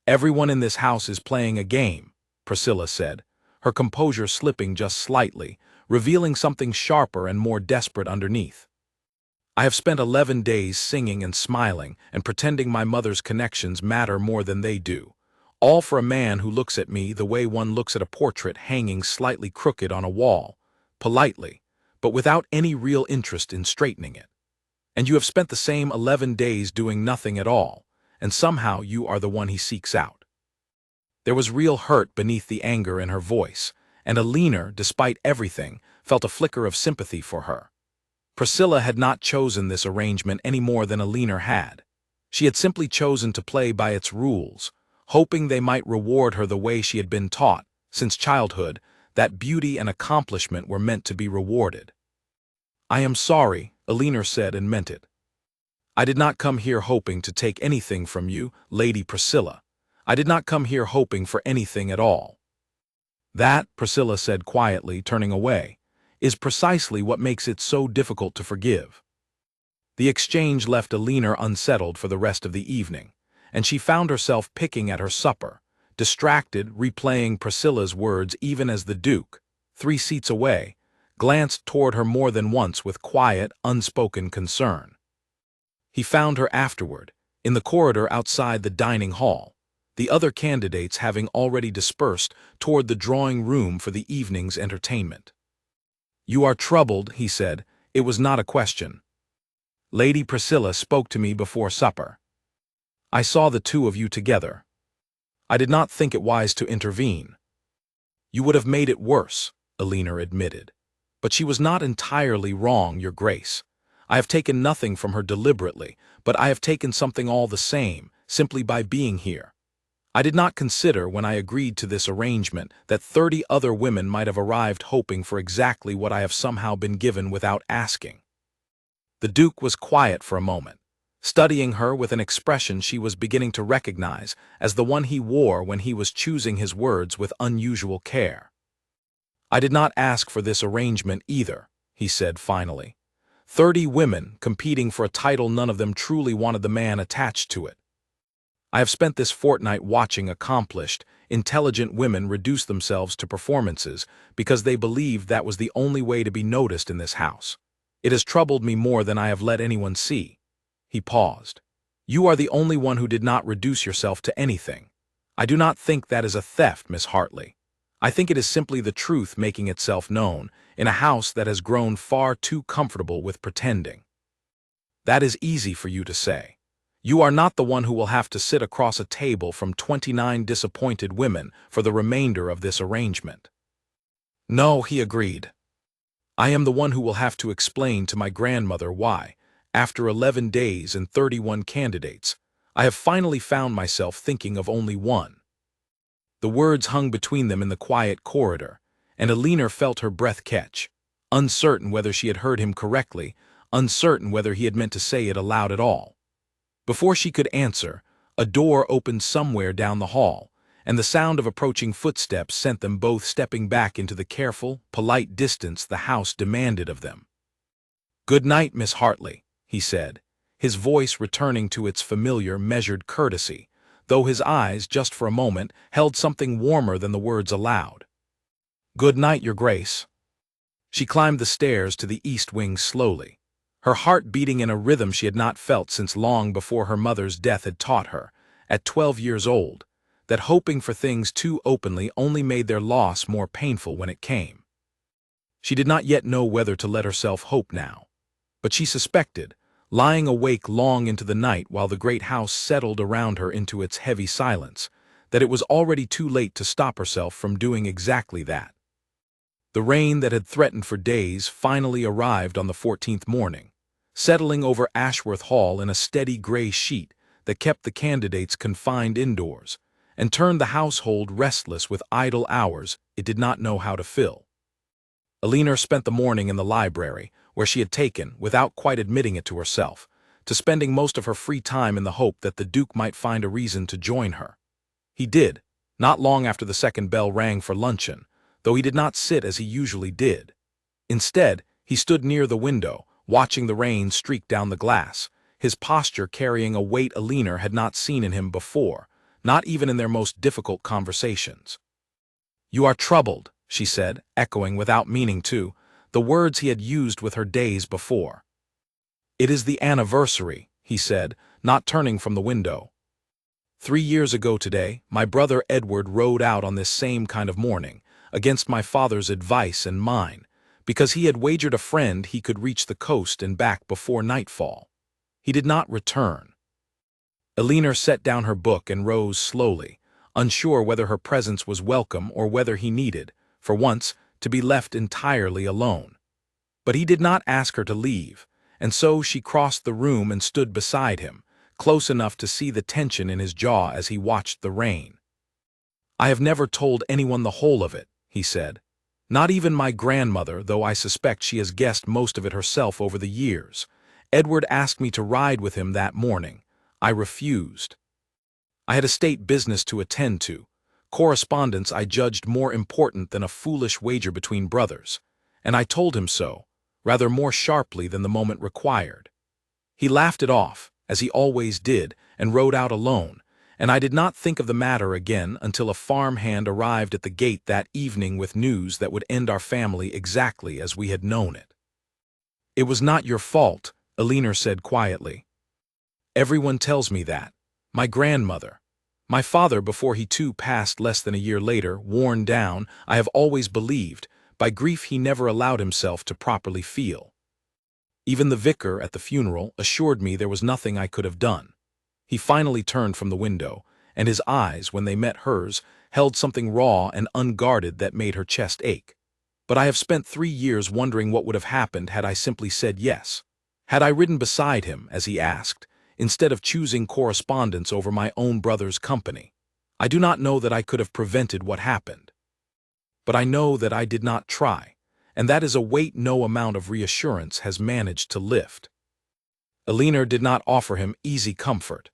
"Everyone in this house is playing a game," Priscilla said, her composure slipping just slightly, revealing something sharper and more desperate underneath. "I have spent 11 days singing and smiling and pretending my mother's connections matter more than they do, all for a man who looks at me the way one looks at a portrait hanging slightly crooked on a wall, politely, but without any real interest in straightening it. And you have spent the same 11 days doing nothing at all, and somehow you are the one he seeks out." There was real hurt beneath the anger in her voice, and Aliner, despite everything, felt a flicker of sympathy for her. Priscilla had not chosen this arrangement any more than Aliner had. She had simply chosen to play by its rules, hoping they might reward her the way she had been taught, since childhood, that beauty and accomplishment were meant to be rewarded. "I am sorry," Aliner said and meant it. "I did not come here hoping to take anything from you, Lady Priscilla. I did not come here hoping for anything at all." "That," Priscilla said quietly, turning away, "is precisely what makes it so difficult to forgive." The exchange left Aliner unsettled for the rest of the evening, and she found herself picking at her supper, distracted, replaying Priscilla's words even as the Duke, 3 seats away, glanced toward her more than once with quiet, unspoken concern. He found her afterward, in the corridor outside the dining hall, the other candidates having already dispersed toward the drawing room for the evening's entertainment. "You are troubled," he said. "It was not a question. Lady Priscilla spoke to me before supper. I saw the two of you together. I did not think it wise to intervene." "You would have made it worse," Aliner admitted. "But she was not entirely wrong, Your Grace. I have taken nothing from her deliberately, but I have taken something all the same, simply by being here. I did not consider, when I agreed to this arrangement, that 30 other women might have arrived hoping for exactly what I have somehow been given without asking." The Duke was quiet for a moment, studying her with an expression she was beginning to recognize as the one he wore when he was choosing his words with unusual care. "I did not ask for this arrangement either," he said finally. 30 women competing for a title none of them truly wanted the man attached to it. I have spent this fortnight watching accomplished, intelligent women reduce themselves to performances because they believed that was the only way to be noticed in this house. It has troubled me more than I have let anyone see." He paused. "You are the only one who did not reduce yourself to anything. I do not think that is a theft, Miss Hartley. I think it is simply the truth making itself known in a house that has grown far too comfortable with pretending." "That is easy for you to say. You are not the one who will have to sit across a table from 29 disappointed women for the remainder of this arrangement." "No," he agreed. "I am the one who will have to explain to my grandmother why, after 11 days and 31 candidates, I have finally found myself thinking of only one." The words hung between them in the quiet corridor, and Aliner felt her breath catch, uncertain whether she had heard him correctly, uncertain whether he had meant to say it aloud at all. Before she could answer, a door opened somewhere down the hall, and the sound of approaching footsteps sent them both stepping back into the careful, polite distance the house demanded of them. "Good night, Miss Hartley," he said, his voice returning to its familiar, measured courtesy, though his eyes, just for a moment, held something warmer than the words aloud. "Good night, Your Grace." She climbed the stairs to the east wing slowly, her heart beating in a rhythm she had not felt since long before her mother's death had taught her, at 12 years old, that hoping for things too openly only made their loss more painful when it came. She did not yet know whether to let herself hope now, but she suspected, lying awake long into the night while the great house settled around her into its heavy silence, that it was already too late to stop herself from doing exactly that. The rain that had threatened for days finally arrived on the 14th morning, settling over Ashworth Hall in a steady gray sheet that kept the candidates confined indoors, and turned the household restless with idle hours it did not know how to fill. Elinor spent the morning in the library, where she had taken, without quite admitting it to herself, to spending most of her free time in the hope that the Duke might find a reason to join her. He did, not long after the second bell rang for luncheon, though he did not sit as he usually did. Instead, he stood near the window, watching the rain streak down the glass, his posture carrying a weight Elinor had not seen in him before, not even in their most difficult conversations. "You are troubled," she said, echoing without meaning to the words he had used with her days before. "It is the anniversary," he said, not turning from the window. 3 years ago today, my brother Edward rode out on this same kind of morning, against my father's advice and mine, because he had wagered a friend he could reach the coast and back before nightfall. He did not return. Elinor set down her book and rose slowly, unsure whether her presence was welcome or whether he needed, for once, to be left entirely alone. But he did not ask her to leave, and so she crossed the room and stood beside him, close enough to see the tension in his jaw as he watched the rain. "I have never told anyone the whole of it," he said. "Not even my grandmother, though I suspect she has guessed most of it herself over the years. Edward asked me to ride with him that morning. I refused. I had a state business to attend to, correspondence I judged more important than a foolish wager between brothers, and I told him so, rather more sharply than the moment required. He laughed it off, as he always did, and rode out alone, and I did not think of the matter again until a farm-hand arrived at the gate that evening with news that would end our family exactly as we had known it." "It was not your fault," Elinor said quietly. "Everyone tells me that. My grandmother. My father, before he too passed less than a year later, worn down, I have always believed, by grief he never allowed himself to properly feel. Even the vicar at the funeral assured me there was nothing I could have done." He finally turned from the window, and his eyes, when they met hers, held something raw and unguarded that made her chest ache. "But I have spent 3 years wondering what would have happened had I simply said yes. Had I ridden beside him, as he asked, instead of choosing correspondence over my own brother's company. I do not know that I could have prevented what happened. But I know that I did not try, and that is a weight no amount of reassurance has managed to lift." Elinor did not offer him easy comfort.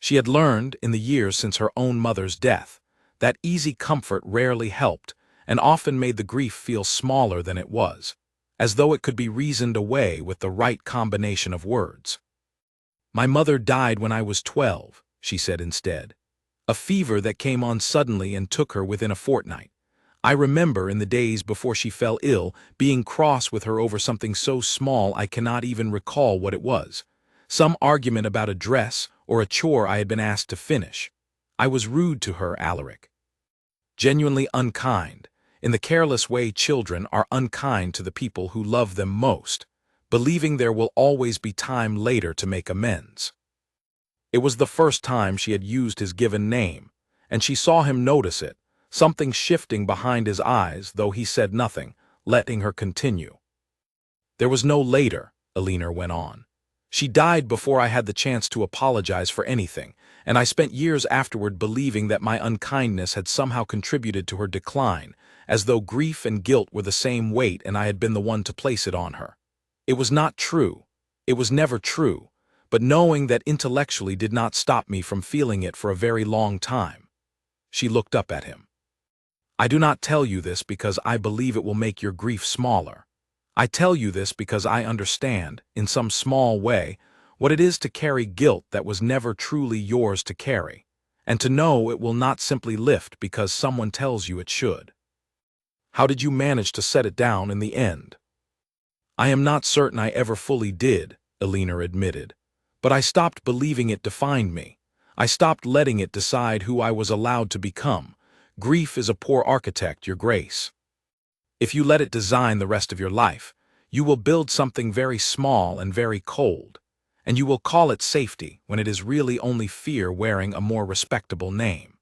She had learned, in the years since her own mother's death, that easy comfort rarely helped and often made the grief feel smaller than it was, as though it could be reasoned away with the right combination of words. "My mother died when I was 12, she said instead. "A fever that came on suddenly and took her within a fortnight. I remember, in the days before she fell ill, being cross with her over something so small I cannot even recall what it was. Some argument about a dress or a chore I had been asked to finish. I was rude to her, Alaric. Genuinely unkind, in the careless way children are unkind to the people who love them most, believing there will always be time later to make amends." It was the first time she had used his given name, and she saw him notice it, something shifting behind his eyes, though he said nothing, letting her continue. "There was no later," Elinor went on. "She died before I had the chance to apologize for anything, and I spent years afterward believing that my unkindness had somehow contributed to her decline, as though grief and guilt were the same weight and I had been the one to place it on her. It was not true. It was never true, but knowing that intellectually did not stop me from feeling it for a very long time." She looked up at him. "I do not tell you this because I believe it will make your grief smaller. I tell you this because I understand, in some small way, what it is to carry guilt that was never truly yours to carry, and to know it will not simply lift because someone tells you it should." How did you manage to set it down in the end? I am not certain I ever fully did, Alina admitted. But I stopped believing it defined me. I stopped letting it decide who I was allowed to become. Grief is a poor architect, Your Grace. If you let it design the rest of your life, you will build something very small and very cold, and you will call it safety when it is really only fear wearing a more respectable name.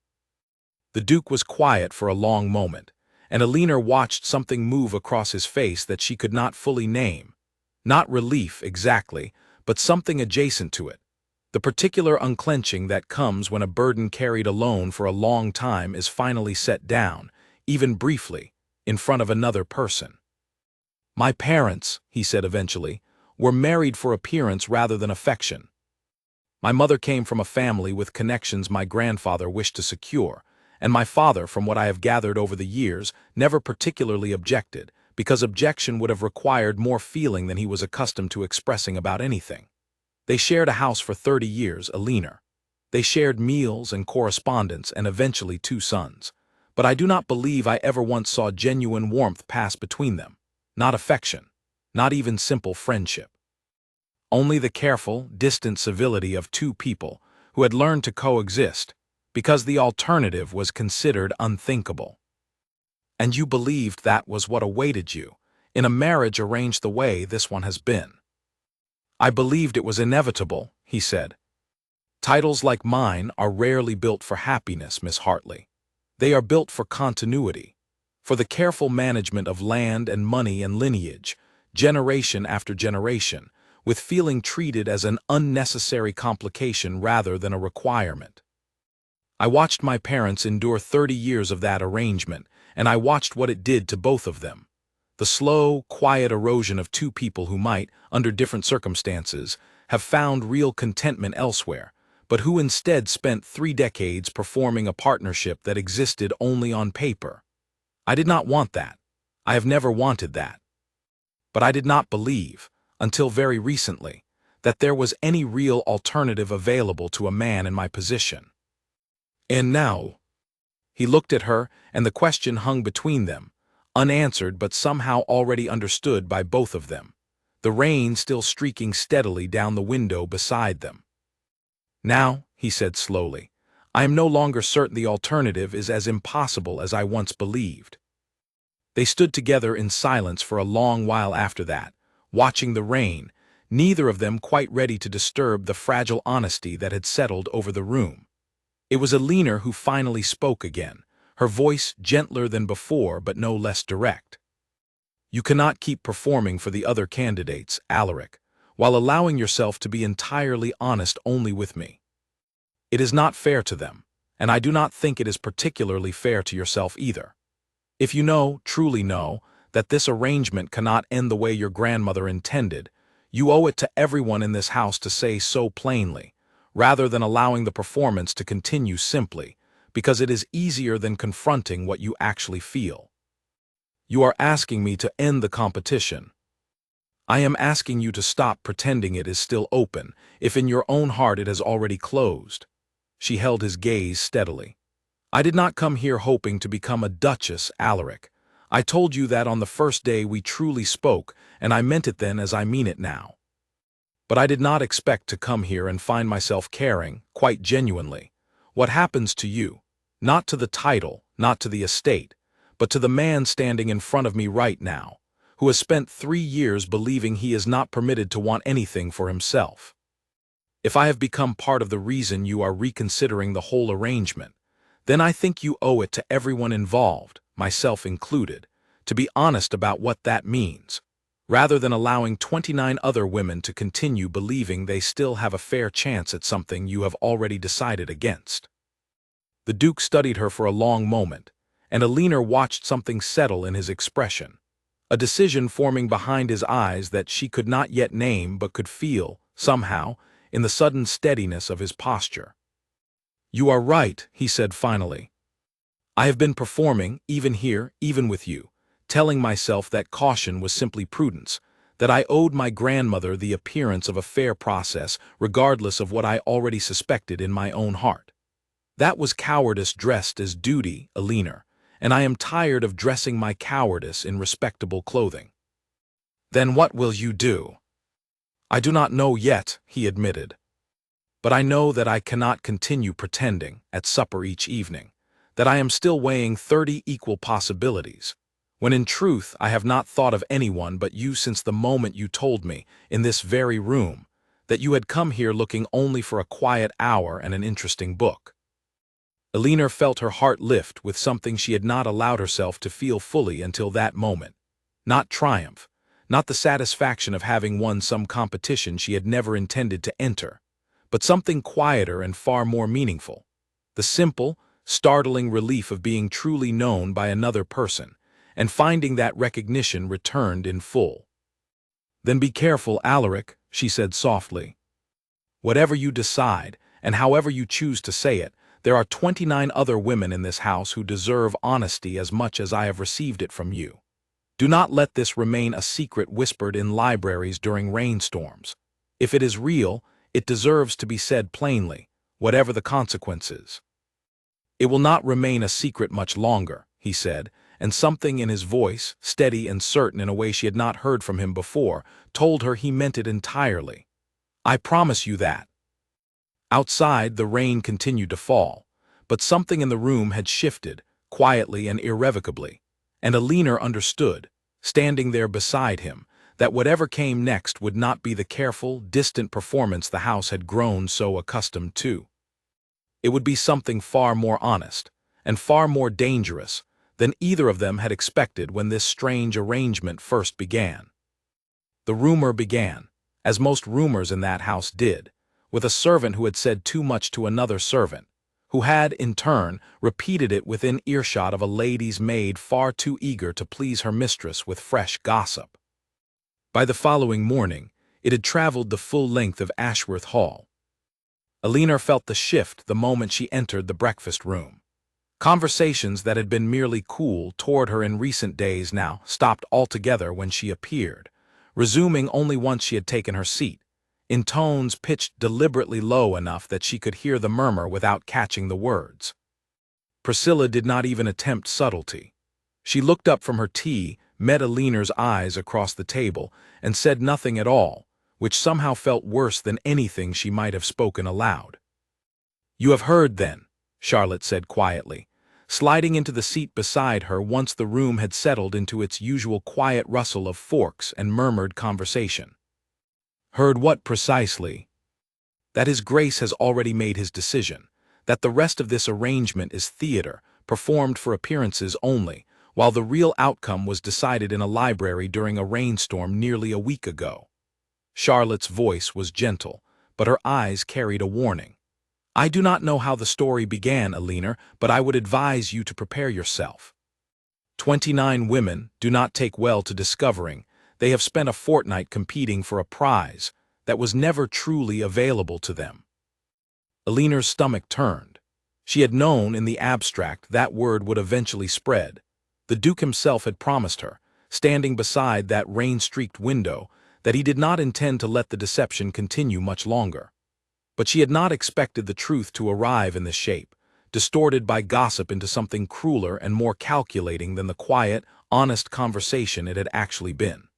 The Duke was quiet for a long moment, and Alina watched something move across his face that she could not fully name. Not relief, exactly, but something adjacent to it. The particular unclenching that comes when a burden carried alone for a long time is finally set down, even briefly, in front of another person. My parents, he said eventually, were married for appearance rather than affection. My mother came from a family with connections my grandfather wished to secure, and my father, from what I have gathered over the years, never particularly objected, because objection would have required more feeling than he was accustomed to expressing about anything. They shared a house for 30 years, Alina. They shared meals and correspondence and eventually 2 sons. But I do not believe I ever once saw genuine warmth pass between them. Not affection. Not even simple friendship. Only the careful, distant civility of 2 people who had learned to coexist, because the alternative was considered unthinkable. And you believed that was what awaited you, in a marriage arranged the way this one has been. I believed it was inevitable, he said. Titles like mine are rarely built for happiness, Miss Hartley. They are built for continuity, for the careful management of land and money and lineage, generation after generation, with feeling treated as an unnecessary complication rather than a requirement. I watched my parents endure 30 years of that arrangement, and I watched what it did to both of them. The slow, quiet erosion of 2 people who might, under different circumstances, have found real contentment elsewhere, but who instead spent 3 decades performing a partnership that existed only on paper. I did not want that. I have never wanted that. But I did not believe, until very recently, that there was any real alternative available to a man in my position. And now, he looked at her, and the question hung between them, unanswered but somehow already understood by both of them, the rain still streaking steadily down the window beside them. Now, he said slowly, I am no longer certain the alternative is as impossible as I once believed. They stood together in silence for a long while after that, watching the rain, neither of them quite ready to disturb the fragile honesty that had settled over the room. It was Alina who finally spoke again, her voice gentler than before but no less direct. You cannot keep performing for the other candidates, Alaric, while allowing yourself to be entirely honest only with me. It is not fair to them, and I do not think it is particularly fair to yourself either. If you know, truly know, that this arrangement cannot end the way your grandmother intended, you owe it to everyone in this house to say so plainly, rather than allowing the performance to continue simply, because it is easier than confronting what you actually feel. You are asking me to end the competition. I am asking you to stop pretending it is still open, if in your own heart it has already closed. She held his gaze steadily. I did not come here hoping to become a duchess, Alaric. I told you that on the first day we truly spoke, and I meant it then as I mean it now. But I did not expect to come here and find myself caring, quite genuinely, what happens to you, not to the title, not to the estate, but to the man standing in front of me right now, who has spent 3 years believing he is not permitted to want anything for himself. If I have become part of the reason you are reconsidering the whole arrangement, then I think you owe it to everyone involved, myself included, to be honest about what that means, rather than allowing 29 other women to continue believing they still have a fair chance at something you have already decided against. The Duke studied her for a long moment, and Alina watched something settle in his expression, a decision forming behind his eyes that she could not yet name but could feel, somehow, in the sudden steadiness of his posture. You are right, he said finally. I have been performing, even here, even with you, telling myself that caution was simply prudence, that I owed my grandmother the appearance of a fair process regardless of what I already suspected in my own heart. That was cowardice dressed as duty, Alina, and I am tired of dressing my cowardice in respectable clothing." "Then what will you do?" "I do not know yet," he admitted. "But I know that I cannot continue pretending, at supper each evening, that I am still weighing 30 equal possibilities, when in truth I have not thought of anyone but you since the moment you told me, in this very room, that you had come here looking only for a quiet hour and an interesting book." Elinor felt her heart lift with something she had not allowed herself to feel fully until that moment. Not triumph, not the satisfaction of having won some competition she had never intended to enter, but something quieter and far more meaningful. The simple, startling relief of being truly known by another person, and finding that recognition returned in full. "Then be careful, Alaric," she said softly. "Whatever you decide, and however you choose to say it, there are 29 other women in this house who deserve honesty as much as I have received it from you. Do not let this remain a secret whispered in libraries during rainstorms. If it is real, it deserves to be said plainly, whatever the consequences." "It will not remain a secret much longer," he said, and something in his voice, steady and certain in a way she had not heard from him before, told her he meant it entirely. "I promise you that." Outside, the rain continued to fall, but something in the room had shifted, quietly and irrevocably, and Elinor understood, standing there beside him, that whatever came next would not be the careful, distant performance the house had grown so accustomed to. It would be something far more honest, and far more dangerous, than either of them had expected when this strange arrangement first began. The rumor began, as most rumors in that house did, with a servant who had said too much to another servant, who had, in turn, repeated it within earshot of a lady's maid far too eager to please her mistress with fresh gossip. By the following morning, it had traveled the full length of Ashworth Hall. Elinor felt the shift the moment she entered the breakfast room. Conversations that had been merely cool toward her in recent days now stopped altogether when she appeared, resuming only once she had taken her seat, in tones pitched deliberately low enough that she could hear the murmur without catching the words. Priscilla did not even attempt subtlety. She looked up from her tea, met Elinor's eyes across the table, and said nothing at all, which somehow felt worse than anything she might have spoken aloud. "You have heard, then," Charlotte said quietly, sliding into the seat beside her once the room had settled into its usual quiet rustle of forks and murmured conversation. "Heard what precisely?" "That His Grace has already made his decision, that the rest of this arrangement is theater, performed for appearances only, while the real outcome was decided in a library during a rainstorm nearly a week ago." Charlotte's voice was gentle, but her eyes carried a warning. "I do not know how the story began, Elinor, but I would advise you to prepare yourself. 29 women do not take well to discovering they have spent a fortnight competing for a prize that was never truly available to them." Elinor's stomach turned. She had known in the abstract that word would eventually spread. The Duke himself had promised her, standing beside that rain-streaked window, that he did not intend to let the deception continue much longer. But she had not expected the truth to arrive in this shape, distorted by gossip into something crueler and more calculating than the quiet, honest conversation it had actually been.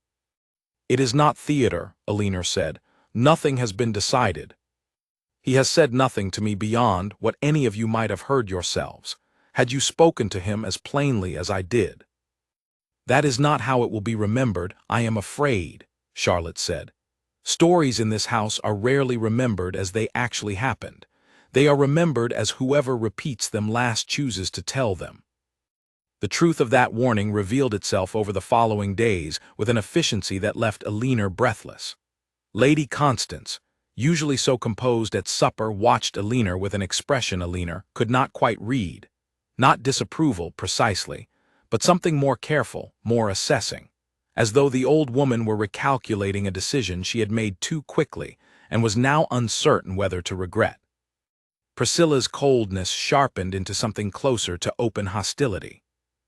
"It is not theater," Elinor said. "Nothing has been decided. He has said nothing to me beyond what any of you might have heard yourselves, had you spoken to him as plainly as I did." "That is not how it will be remembered, I am afraid," Charlotte said. "Stories in this house are rarely remembered as they actually happened. They are remembered as whoever repeats them last chooses to tell them." The truth of that warning revealed itself over the following days with an efficiency that left Elinor breathless. Lady Constance, usually so composed at supper, watched Elinor with an expression Elinor could not quite read. Not disapproval, precisely, but something more careful, more assessing, as though the old woman were recalculating a decision she had made too quickly and was now uncertain whether to regret. Priscilla's coldness sharpened into something closer to open hostility.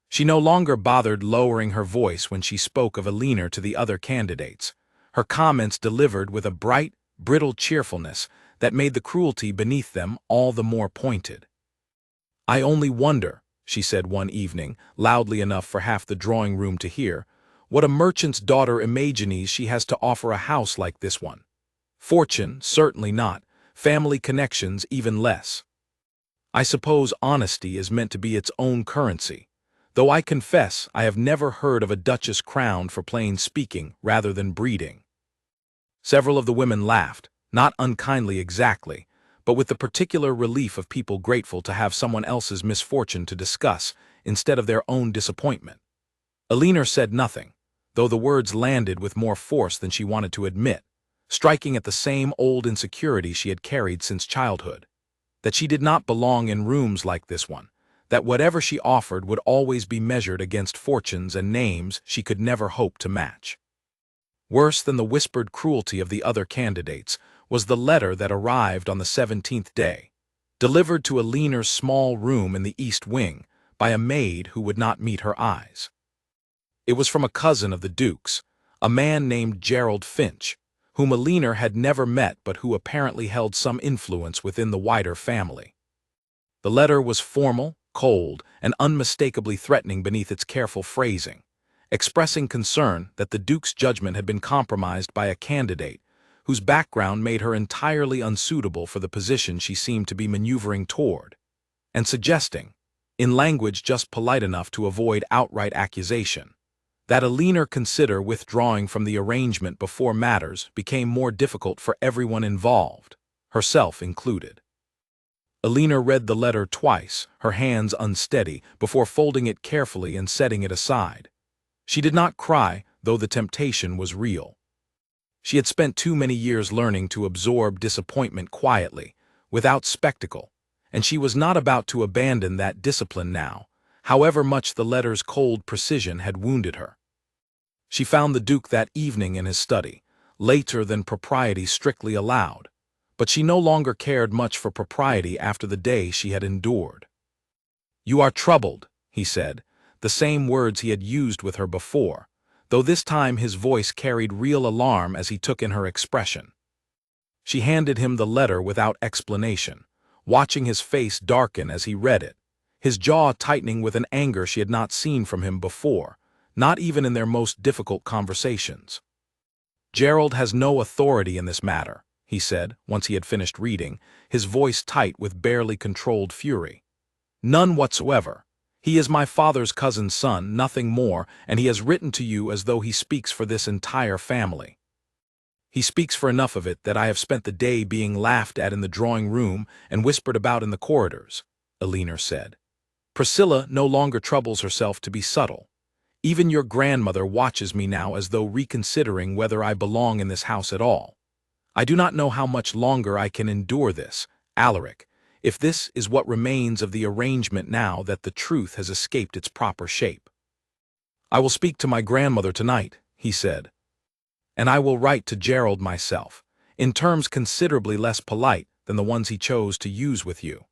She no longer bothered lowering her voice when she spoke of Elinor to the other candidates, her comments delivered with a bright, brittle cheerfulness that made the cruelty beneath them all the more pointed. "I only wonder," she said one evening, loudly enough for half the drawing room to hear. What a merchant's daughter imagines she has to offer a house like this one. Fortune, certainly not. Family connections, even less. I suppose honesty is meant to be its own currency, though I confess I have never heard of a duchess crowned for plain speaking rather than breeding. Several of the women laughed, not unkindly exactly, but with the particular relief of people grateful to have someone else's misfortune to discuss instead of their own disappointment. Elinor said nothing, though the words landed with more force than she wanted to admit, striking at the same old insecurity she had carried since childhood, that she did not belong in rooms like this one, that whatever she offered would always be measured against fortunes and names she could never hope to match. Worse than the whispered cruelty of the other candidates was the letter that arrived on the 17th day, delivered to Elinor's small room in the East Wing by a maid who would not meet her eyes. It was from a cousin of the Duke's, a man named Gerald Finch, whom Elinor had never met but who apparently held some influence within the wider family. The letter was formal, cold, and unmistakably threatening beneath its careful phrasing, expressing concern that the Duke's judgment had been compromised by a candidate whose background made her entirely unsuitable for the position she seemed to be maneuvering toward, and suggesting, in language just polite enough to avoid outright accusation, that Elinor consider withdrawing from the arrangement before matters became more difficult for everyone involved, herself included. Elinor read the letter twice, her hands unsteady, before folding it carefully and setting it aside. She did not cry, though the temptation was real. She had spent too many years learning to absorb disappointment quietly, without spectacle, and she was not about to abandon that discipline now, however much the letter's cold precision had wounded her. She found the Duke that evening in his study, later than propriety strictly allowed, but she no longer cared much for propriety after the day she had endured. "You are troubled," he said, the same words he had used with her before, though this time his voice carried real alarm as he took in her expression. She handed him the letter without explanation, watching his face darken as he read it, his jaw tightening with an anger she had not seen from him before, not even in their most difficult conversations. "Gerald has no authority in this matter," he said, once he had finished reading, his voice tight with barely controlled fury. "None whatsoever. He is my father's cousin's son, nothing more, and he has written to you as though he speaks for this entire family. He speaks for enough of it that I have spent the day being laughed at in the drawing room and whispered about in the corridors," Elinor said. "Priscilla no longer troubles herself to be subtle. Even your grandmother watches me now as though reconsidering whether I belong in this house at all. I do not know how much longer I can endure this, Alaric, if this is what remains of the arrangement now that the truth has escaped its proper shape. I will speak to my grandmother tonight," he said, "and I will write to Gerald myself, in terms considerably less polite than the ones he chose to use with you.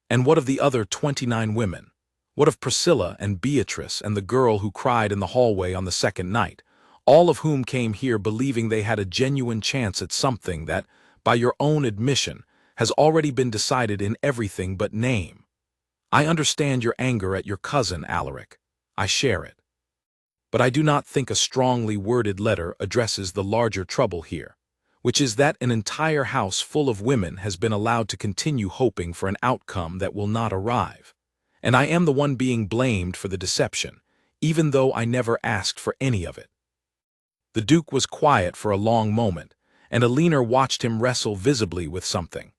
And what of the other 29 women? What of Priscilla and Beatrice and the girl who cried in the hallway on the second night, all of whom came here believing they had a genuine chance at something that, by your own admission, has already been decided in everything but name? I understand your anger at your cousin, Alaric. I share it. But I do not think a strongly worded letter addresses the larger trouble here, which is that an entire house full of women has been allowed to continue hoping for an outcome that will not arrive, and I am the one being blamed for the deception, even though I never asked for any of it." The Duke was quiet for a long moment, and Elinor watched him wrestle visibly with something.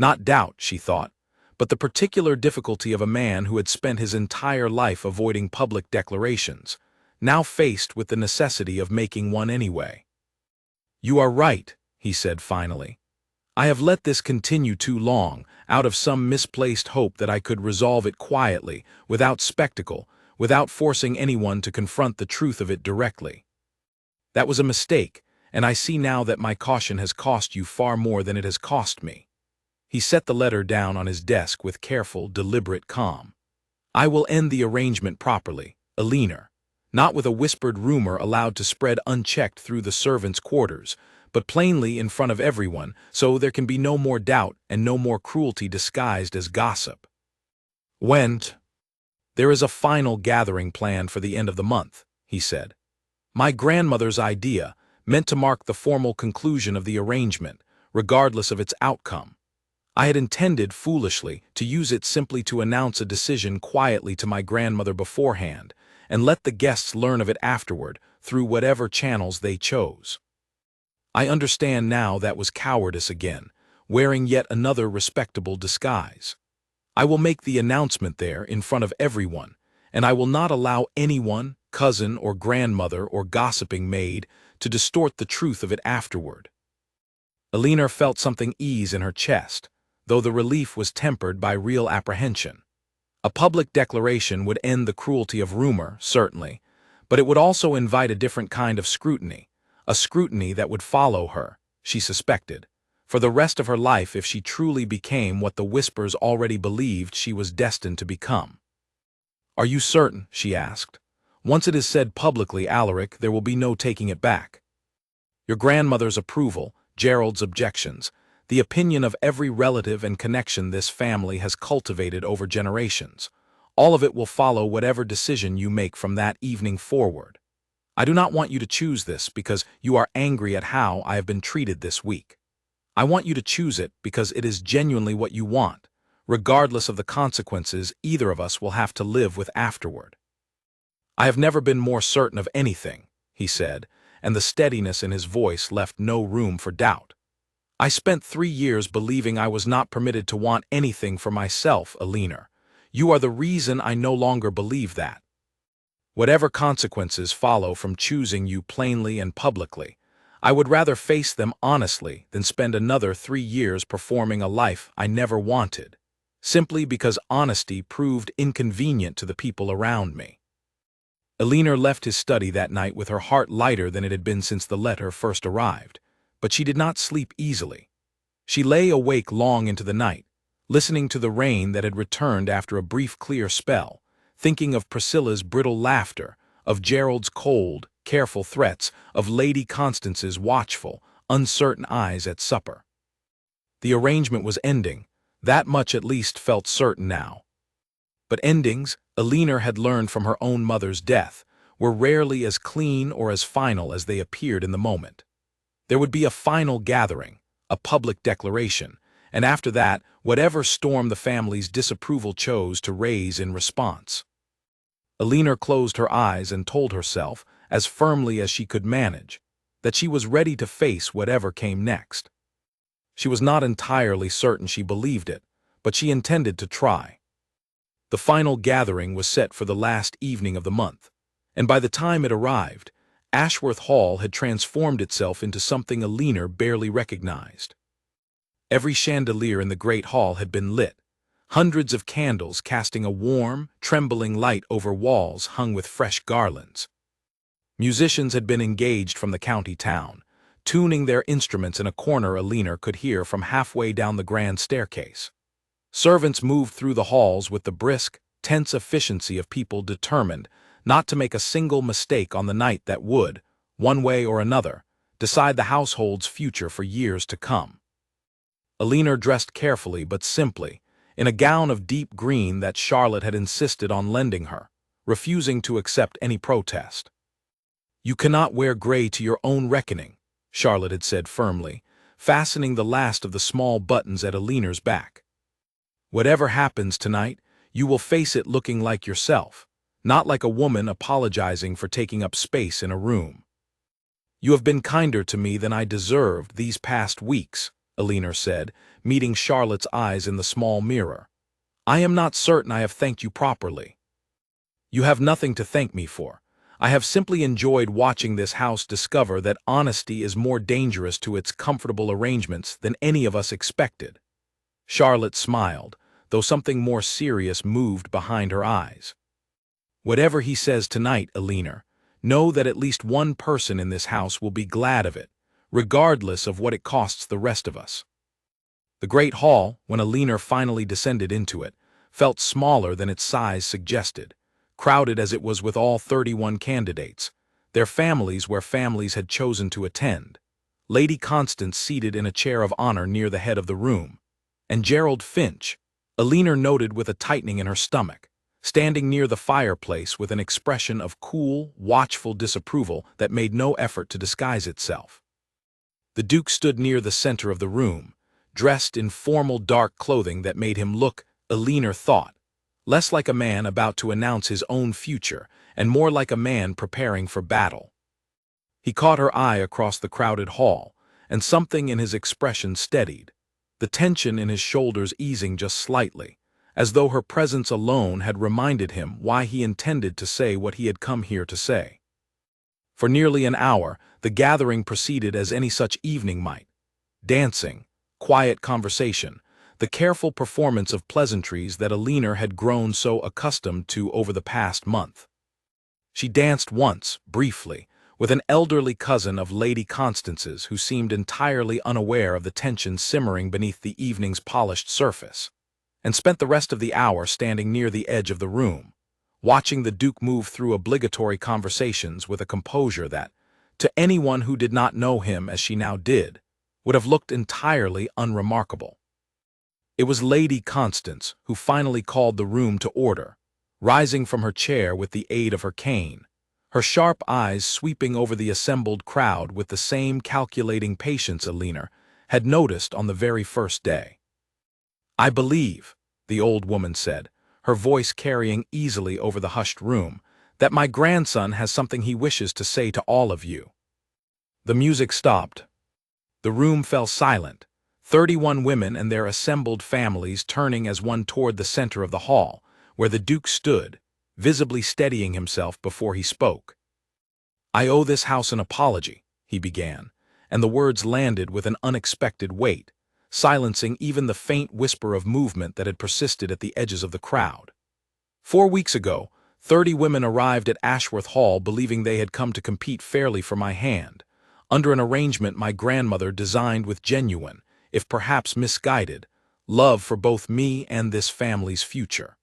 Not doubt, she thought, but the particular difficulty of a man who had spent his entire life avoiding public declarations, now faced with the necessity of making one anyway. "You are right," he said finally. "I have let this continue too long, out of some misplaced hope that I could resolve it quietly, without spectacle, without forcing anyone to confront the truth of it directly. That was a mistake, and I see now that my caution has cost you far more than it has cost me." He set the letter down on his desk with careful, deliberate calm. "I will end the arrangement properly, Elinor, not with a whispered rumor allowed to spread unchecked through the servants' quarters, but plainly in front of everyone, so there can be no more doubt and no more cruelty disguised as gossip. When "There is a final gathering planned for the end of the month," he said. "My grandmother's idea, meant to mark the formal conclusion of the arrangement, regardless of its outcome. I had intended, foolishly, to use it simply to announce a decision quietly to my grandmother beforehand, and let the guests learn of it afterward, through whatever channels they chose. I understand now that was cowardice again, wearing yet another respectable disguise. I will make the announcement there in front of everyone, and I will not allow anyone, cousin or grandmother or gossiping maid, to distort the truth of it afterward." Alina felt something ease in her chest, though the relief was tempered by real apprehension. A public declaration would end the cruelty of rumor, certainly, but it would also invite a different kind of scrutiny, a scrutiny that would follow her, she suspected, for the rest of her life if she truly became what the whispers already believed she was destined to become. "Are you certain?" she asked. "Once it is said publicly, Alaric, there will be no taking it back." "Your grandmother's approval, Gerald's objections, the opinion of every relative and connection this family has cultivated over generations, all of it will follow whatever decision you make from that evening forward. I do not want you to choose this because you are angry at how I have been treated this week. I want you to choose it because it is genuinely what you want, regardless of the consequences either of us will have to live with afterward." "I have never been more certain of anything," he said, and the steadiness in his voice left no room for doubt. "I spent 3 years believing I was not permitted to want anything for myself, Alina. You are the reason I no longer believe that. Whatever consequences follow from choosing you plainly and publicly, I would rather face them honestly than spend another 3 years performing a life I never wanted, simply because honesty proved inconvenient to the people around me." Alina left his study that night with her heart lighter than it had been since the letter first arrived, but she did not sleep easily. She lay awake long into the night, listening to the rain that had returned after a brief clear spell, thinking of Priscilla's brittle laughter, of Gerald's cold, careful threats, of Lady Constance's watchful, uncertain eyes at supper. The arrangement was ending, that much at least felt certain now. But endings, Alina had learned from her own mother's death, were rarely as clean or as final as they appeared in the moment. There would be a final gathering, a public declaration, and after that, whatever storm the family's disapproval chose to raise in response. Alina closed her eyes and told herself, as firmly as she could manage, that she was ready to face whatever came next. She was not entirely certain she believed it, but she intended to try. The final gathering was set for the last evening of the month, and by the time it arrived, Ashworth Hall had transformed itself into something Alina barely recognized. Every chandelier in the great hall had been lit, hundreds of candles casting a warm, trembling light over walls hung with fresh garlands. Musicians had been engaged from the county town, tuning their instruments in a corner Alina could hear from halfway down the grand staircase. Servants moved through the halls with the brisk, tense efficiency of people determined not to make a single mistake on the night that would, one way or another, decide the household's future for years to come. Alina dressed carefully but simply, in a gown of deep green that Charlotte had insisted on lending her, refusing to accept any protest. "You cannot wear gray to your own reckoning," Charlotte had said firmly, fastening the last of the small buttons at Alina's back. "Whatever happens tonight, you will face it looking like yourself, not like a woman apologizing for taking up space in a room. You have been kinder to me than I deserved these past weeks," Alina said, meeting Charlotte's eyes in the small mirror. "I am not certain I have thanked you properly." "You have nothing to thank me for. I have simply enjoyed watching this house discover that honesty is more dangerous to its comfortable arrangements than any of us expected." Charlotte smiled, though something more serious moved behind her eyes. "Whatever he says tonight, Alina, know that at least one person in this house will be glad of it, regardless of what it costs the rest of us." The great hall, when Alina finally descended into it, felt smaller than its size suggested, crowded as it was with all 31 candidates, their families where families had chosen to attend, Lady Constance seated in a chair of honor near the head of the room, and Gerald Finch, Alina noted with a tightening in her stomach, standing near the fireplace with an expression of cool, watchful disapproval that made no effort to disguise itself. The Duke stood near the center of the room, dressed in formal dark clothing that made him look, Elinor thought, less like a man about to announce his own future and more like a man preparing for battle. He caught her eye across the crowded hall, and something in his expression steadied, the tension in his shoulders easing just slightly, as though her presence alone had reminded him why he intended to say what he had come here to say. For nearly an hour, the gathering proceeded as any such evening might. Dancing, quiet conversation, the careful performance of pleasantries that Elinor had grown so accustomed to over the past month. She danced once, briefly, with an elderly cousin of Lady Constance's who seemed entirely unaware of the tension simmering beneath the evening's polished surface, and spent the rest of the hour standing near the edge of the room, watching the Duke move through obligatory conversations with a composure that, to anyone who did not know him as she now did, would have looked entirely unremarkable. It was Lady Constance who finally called the room to order, rising from her chair with the aid of her cane, her sharp eyes sweeping over the assembled crowd with the same calculating patience Elinor had noticed on the very first day. "I believe," the old woman said, her voice carrying easily over the hushed room, "that my grandson has something he wishes to say to all of you." The music stopped. The room fell silent, 31 women and their assembled families turning as one toward the center of the hall, where the Duke stood, visibly steadying himself before he spoke. "I owe this house an apology," he began, and the words landed with an unexpected weight, silencing even the faint whisper of movement that had persisted at the edges of the crowd. 4 weeks ago, 30 women arrived at Ashworth Hall believing they had come to compete fairly for my hand, under an arrangement my grandmother designed with genuine, if perhaps misguided, love for both me and this family's future.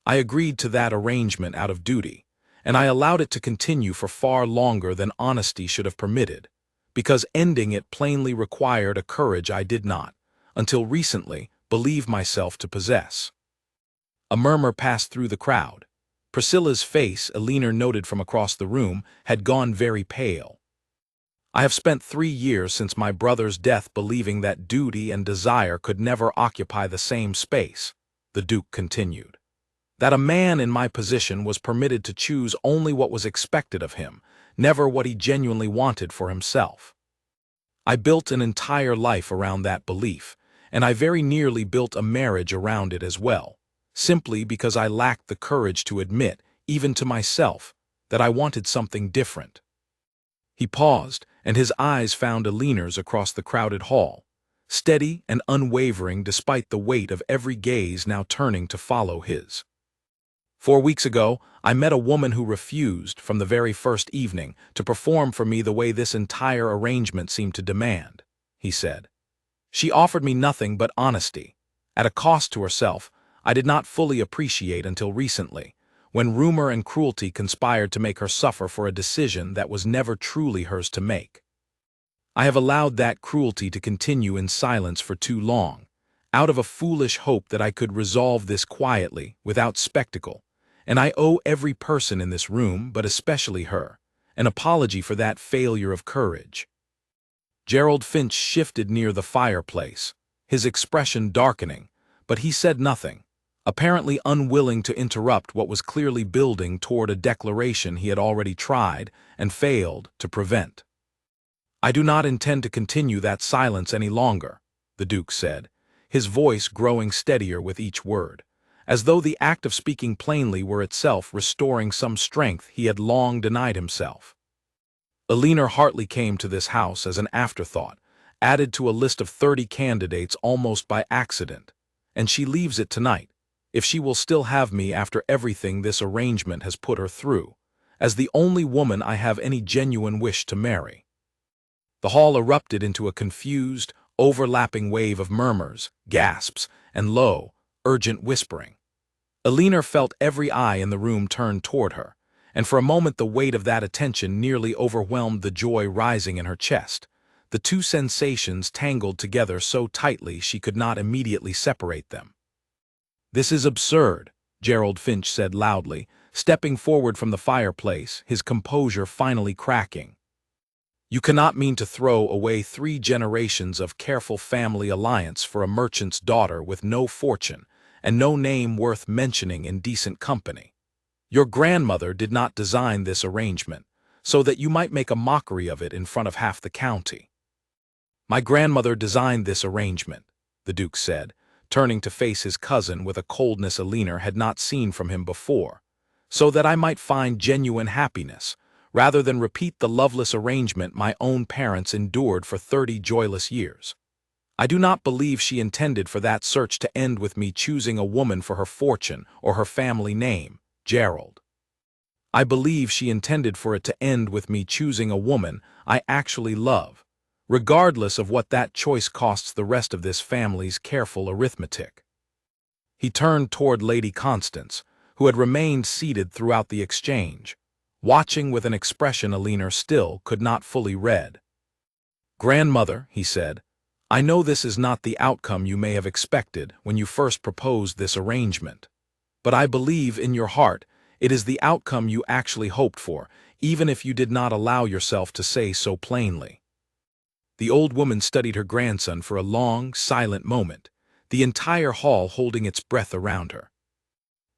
I agreed to that arrangement out of duty, and I allowed it to continue for far longer than honesty should have permitted, because ending it plainly required a courage I did not, until recently, believe myself to possess. A murmur passed through the crowd. Priscilla's face, Elinor noted from across the room, had gone very pale. "I have spent 3 years since my brother's death believing that duty and desire could never occupy the same space," the Duke continued. "That a man in my position was permitted to choose only what was expected of him, never what he genuinely wanted for himself. I built an entire life around that belief, and I very nearly built a marriage around it as well, simply because I lacked the courage to admit, even to myself, that I wanted something different." He paused, and his eyes found Elinor's across the crowded hall, steady and unwavering despite the weight of every gaze now turning to follow his. "4 weeks ago, I met a woman who refused, from the very first evening, to perform for me the way this entire arrangement seemed to demand," he said. "She offered me nothing but honesty, at a cost to herself I did not fully appreciate until recently, when rumor and cruelty conspired to make her suffer for a decision that was never truly hers to make. I have allowed that cruelty to continue in silence for too long, out of a foolish hope that I could resolve this quietly, without spectacle, and I owe every person in this room, but especially her, an apology for that failure of courage." Gerald Finch shifted near the fireplace, his expression darkening, but he said nothing, apparently unwilling to interrupt what was clearly building toward a declaration he had already tried and failed to prevent. "I do not intend to continue that silence any longer," the Duke said, his voice growing steadier with each word, as though the act of speaking plainly were itself restoring some strength he had long denied himself. "Elinor Hartley came to this house as an afterthought, added to a list of 30 candidates almost by accident, and she leaves it tonight, if she will still have me after everything this arrangement has put her through, as the only woman I have any genuine wish to marry." The hall erupted into a confused, overlapping wave of murmurs, gasps, and low, urgent whispering. Elinor felt every eye in the room turned toward her, and for a moment the weight of that attention nearly overwhelmed the joy rising in her chest. The two sensations tangled together so tightly she could not immediately separate them. "This is absurd," Gerald Finch said loudly, stepping forward from the fireplace, his composure finally cracking. You cannot mean to throw away 3 generations of careful family alliance for a merchant's daughter with no fortune and no name worth mentioning in decent company. Your grandmother did not design this arrangement, so that you might make a mockery of it in front of half the county. My grandmother designed this arrangement, the Duke said, turning to face his cousin with a coldness Elinor had not seen from him before, so that I might find genuine happiness, rather than repeat the loveless arrangement my own parents endured for 30 joyless years. I do not believe she intended for that search to end with me choosing a woman for her fortune or her family name, Gerald. I believe she intended for it to end with me choosing a woman I actually love, regardless of what that choice costs the rest of this family's careful arithmetic. He turned toward Lady Constance, who had remained seated throughout the exchange, watching with an expression Elinor still could not fully read. Grandmother, he said, I know this is not the outcome you may have expected when you first proposed this arrangement, but I believe in your heart it is the outcome you actually hoped for, even if you did not allow yourself to say so plainly. The old woman studied her grandson for a long, silent moment, the entire hall holding its breath around her.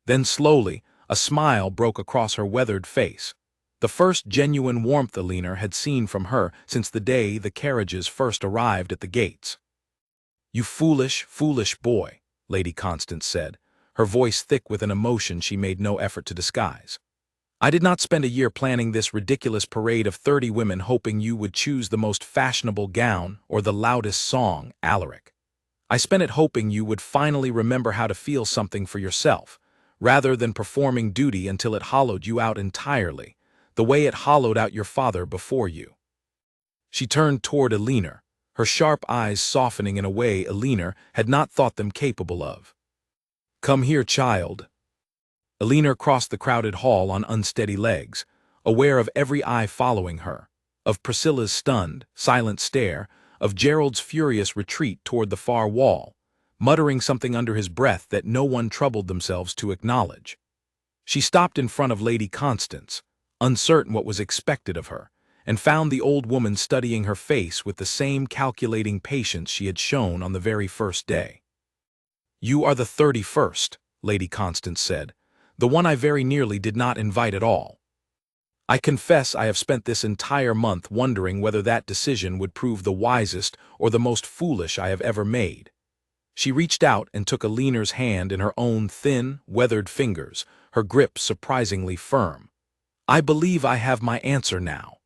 Then slowly, a smile broke across her weathered face, the first genuine warmth Elinor had seen from her since the day the carriages first arrived at the gates. You foolish, foolish boy, Lady Constance said, her voice thick with an emotion she made no effort to disguise. I did not spend a year planning this ridiculous parade of 30 women hoping you would choose the most fashionable gown or the loudest song, Alaric. I spent it hoping you would finally remember how to feel something for yourself, rather than performing duty until it hollowed you out entirely, the way it hollowed out your father before you. She turned toward Elinor, her sharp eyes softening in a way Elinor had not thought them capable of. Come here, child. Elinor crossed the crowded hall on unsteady legs, aware of every eye following her, of Priscilla's stunned, silent stare, of Gerald's furious retreat toward the far wall, muttering something under his breath that no one troubled themselves to acknowledge. She stopped in front of Lady Constance, uncertain what was expected of her, and found the old woman studying her face with the same calculating patience she had shown on the very first day. You are the 31st, Lady Constance said, the one I very nearly did not invite at all. I confess I have spent this entire month wondering whether that decision would prove the wisest or the most foolish I have ever made. She reached out and took Elinor's hand in her own thin, weathered fingers, her grip surprisingly firm. I believe I have my answer now.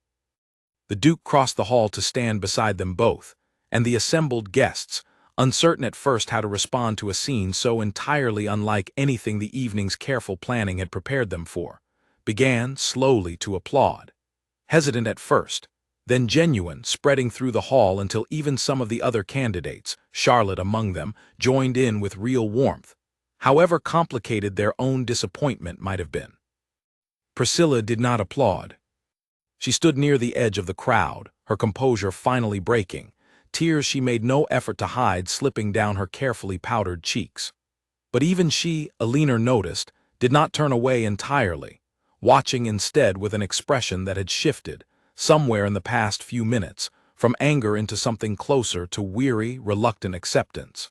The Duke crossed the hall to stand beside them both, and the assembled guests, uncertain at first how to respond to a scene so entirely unlike anything the evening's careful planning had prepared them for, began slowly to applaud. Hesitant at first, then genuine, spreading through the hall until even some of the other candidates, Charlotte among them, joined in with real warmth, however complicated their own disappointment might have been. Priscilla did not applaud. She stood near the edge of the crowd, her composure finally breaking, tears she made no effort to hide slipping down her carefully powdered cheeks. But even she, Elinor noticed, did not turn away entirely, watching instead with an expression that had shifted, somewhere in the past few minutes, from anger into something closer to weary, reluctant acceptance.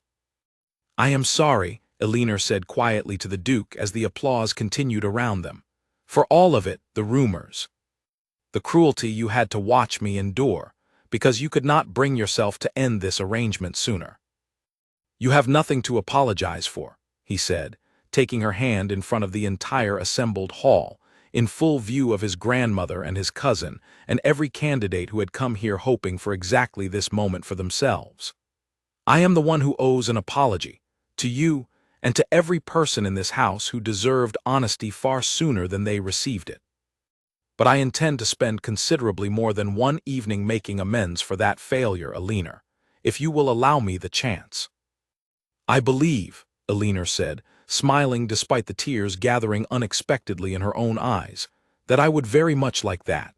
I am sorry, Elinor said quietly to the Duke as the applause continued around them, for all of it, the rumors. The cruelty you had to watch me endure, because you could not bring yourself to end this arrangement sooner. You have nothing to apologize for, he said, taking her hand in front of the entire assembled hall, in full view of his grandmother and his cousin, and every candidate who had come here hoping for exactly this moment for themselves. I am the one who owes an apology, to you and to every person in this house who deserved honesty far sooner than they received it. But I intend to spend considerably more than one evening making amends for that failure, Elinor, if you will allow me the chance. I believe, Elinor said, smiling despite the tears gathering unexpectedly in her own eyes, that I would very much like that.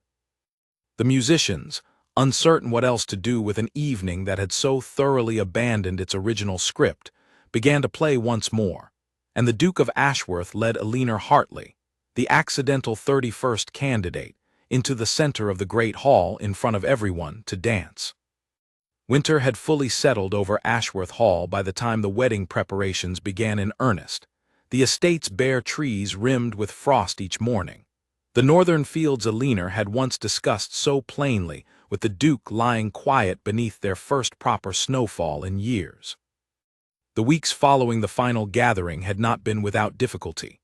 The musicians, uncertain what else to do with an evening that had so thoroughly abandoned its original script, began to play once more, and the Duke of Ashworth led Elinor Hartley, the accidental 31st candidate, into the center of the great hall in front of everyone to dance. Winter had fully settled over Ashworth Hall by the time the wedding preparations began in earnest, the estate's bare trees rimmed with frost each morning. The northern fields Elinor had once discussed so plainly, with the Duke lying quiet beneath their first proper snowfall in years. The weeks following the final gathering had not been without difficulty.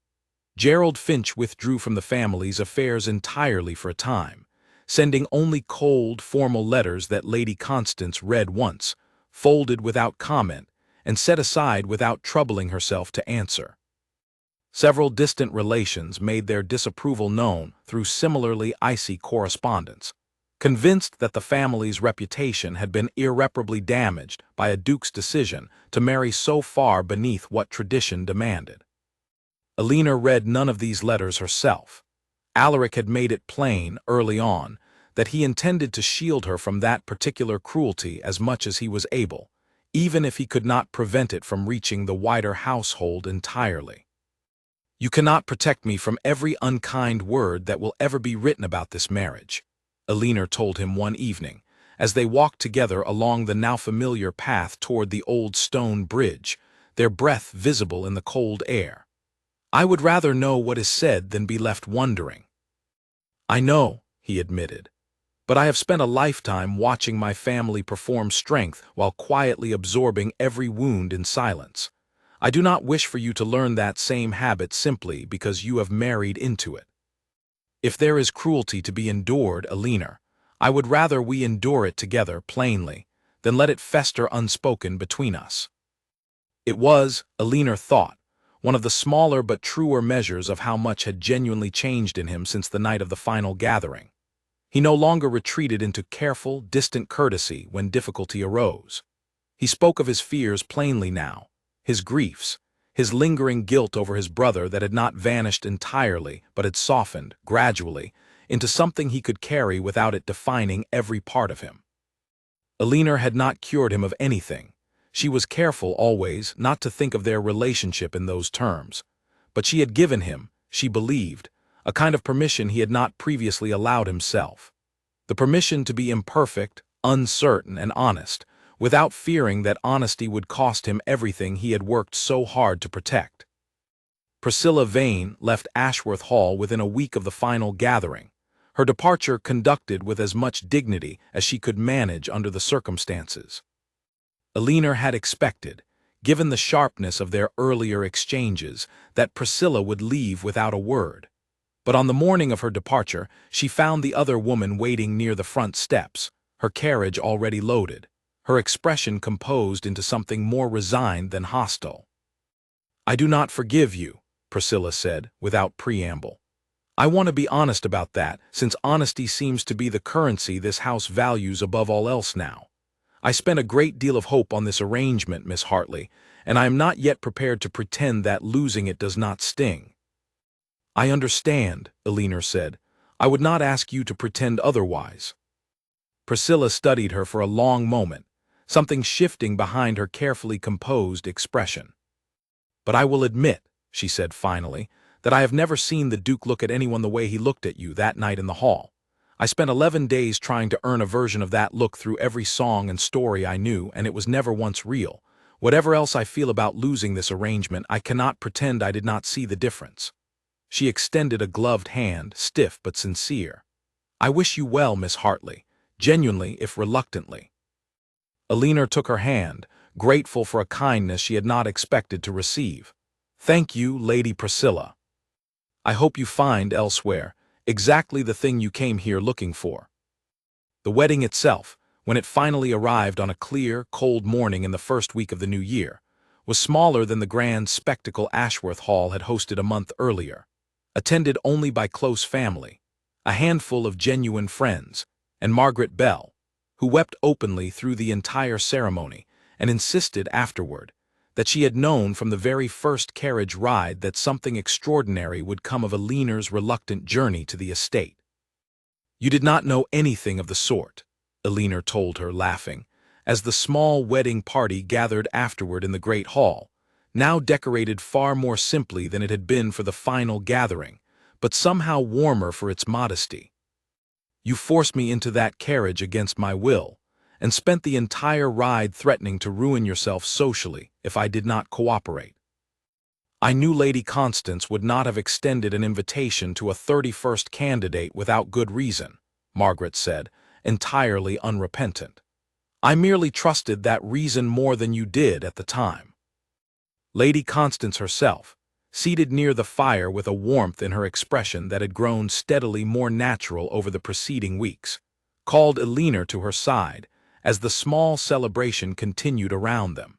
Gerald Finch withdrew from the family's affairs entirely for a time, sending only cold, formal letters that Lady Constance read once, folded without comment, and set aside without troubling herself to answer. Several distant relations made their disapproval known through similarly icy correspondence, convinced that the family's reputation had been irreparably damaged by a duke's decision to marry so far beneath what tradition demanded. Elinor read none of these letters herself. Alaric had made it plain, early on, that he intended to shield her from that particular cruelty as much as he was able, even if he could not prevent it from reaching the wider household entirely. "You cannot protect me from every unkind word that will ever be written about this marriage," Elinor told him one evening, as they walked together along the now familiar path toward the old stone bridge, their breath visible in the cold air. "I would rather know what is said than be left wondering." "I know," he admitted, "but I have spent a lifetime watching my family perform strength while quietly absorbing every wound in silence. I do not wish for you to learn that same habit simply because you have married into it. If there is cruelty to be endured, Elinor, I would rather we endure it together plainly than let it fester unspoken between us." It was, Elinor thought, one of the smaller but truer measures of how much had genuinely changed in him since the night of the final gathering. He no longer retreated into careful, distant courtesy when difficulty arose. He spoke of his fears plainly now, his griefs, his lingering guilt over his brother that had not vanished entirely but had softened, gradually, into something he could carry without it defining every part of him. Elinor had not cured him of anything. She was careful always not to think of their relationship in those terms, but she had given him, she believed, a kind of permission he had not previously allowed himself. The permission to be imperfect, uncertain, and honest, without fearing that honesty would cost him everything he had worked so hard to protect. Priscilla Vane left Ashworth Hall within a week of the final gathering, her departure conducted with as much dignity as she could manage under the circumstances. Elinor had expected, given the sharpness of their earlier exchanges, that Priscilla would leave without a word. But on the morning of her departure, she found the other woman waiting near the front steps, her carriage already loaded, her expression composed into something more resigned than hostile. "I do not forgive you," Priscilla said, without preamble. "I want to be honest about that, since honesty seems to be the currency this house values above all else now. I spent a great deal of hope on this arrangement, Miss Hartley, and I am not yet prepared to pretend that losing it does not sting." "I understand," Elinor said. "I would not ask you to pretend otherwise." Priscilla studied her for a long moment, something shifting behind her carefully composed expression. "But I will admit," she said finally, "that I have never seen the Duke look at anyone the way he looked at you that night in the hall. I spent 11 days trying to earn a version of that look through every song and story I knew, and it was never once real. Whatever else I feel about losing this arrangement, I cannot pretend I did not see the difference." She extended a gloved hand, stiff but sincere. "I wish you well, Miss Hartley, genuinely if reluctantly." Elinor took her hand, grateful for a kindness she had not expected to receive. "Thank you, Lady Priscilla. I hope you find elsewhere exactly the thing you came here looking for." The wedding itself, when it finally arrived on a clear, cold morning in the first week of the new year, was smaller than the grand spectacle Ashworth Hall had hosted a month earlier, attended only by close family, a handful of genuine friends, and Margaret Bell, who wept openly through the entire ceremony and insisted afterward that she had known from the very first carriage ride that something extraordinary would come of Elinor's reluctant journey to the estate. "You did not know anything of the sort," Elinor told her, laughing, as the small wedding party gathered afterward in the great hall, now decorated far more simply than it had been for the final gathering, but somehow warmer for its modesty. You forced me into that carriage against my will, and spent the entire ride threatening to ruin yourself socially if I did not cooperate. I knew Lady Constance would not have extended an invitation to a 31st candidate without good reason, Margaret said, entirely unrepentant. I merely trusted that reason more than you did at the time. Lady Constance herself, seated near the fire with a warmth in her expression that had grown steadily more natural over the preceding weeks, called Elinor to her side as the small celebration continued around them.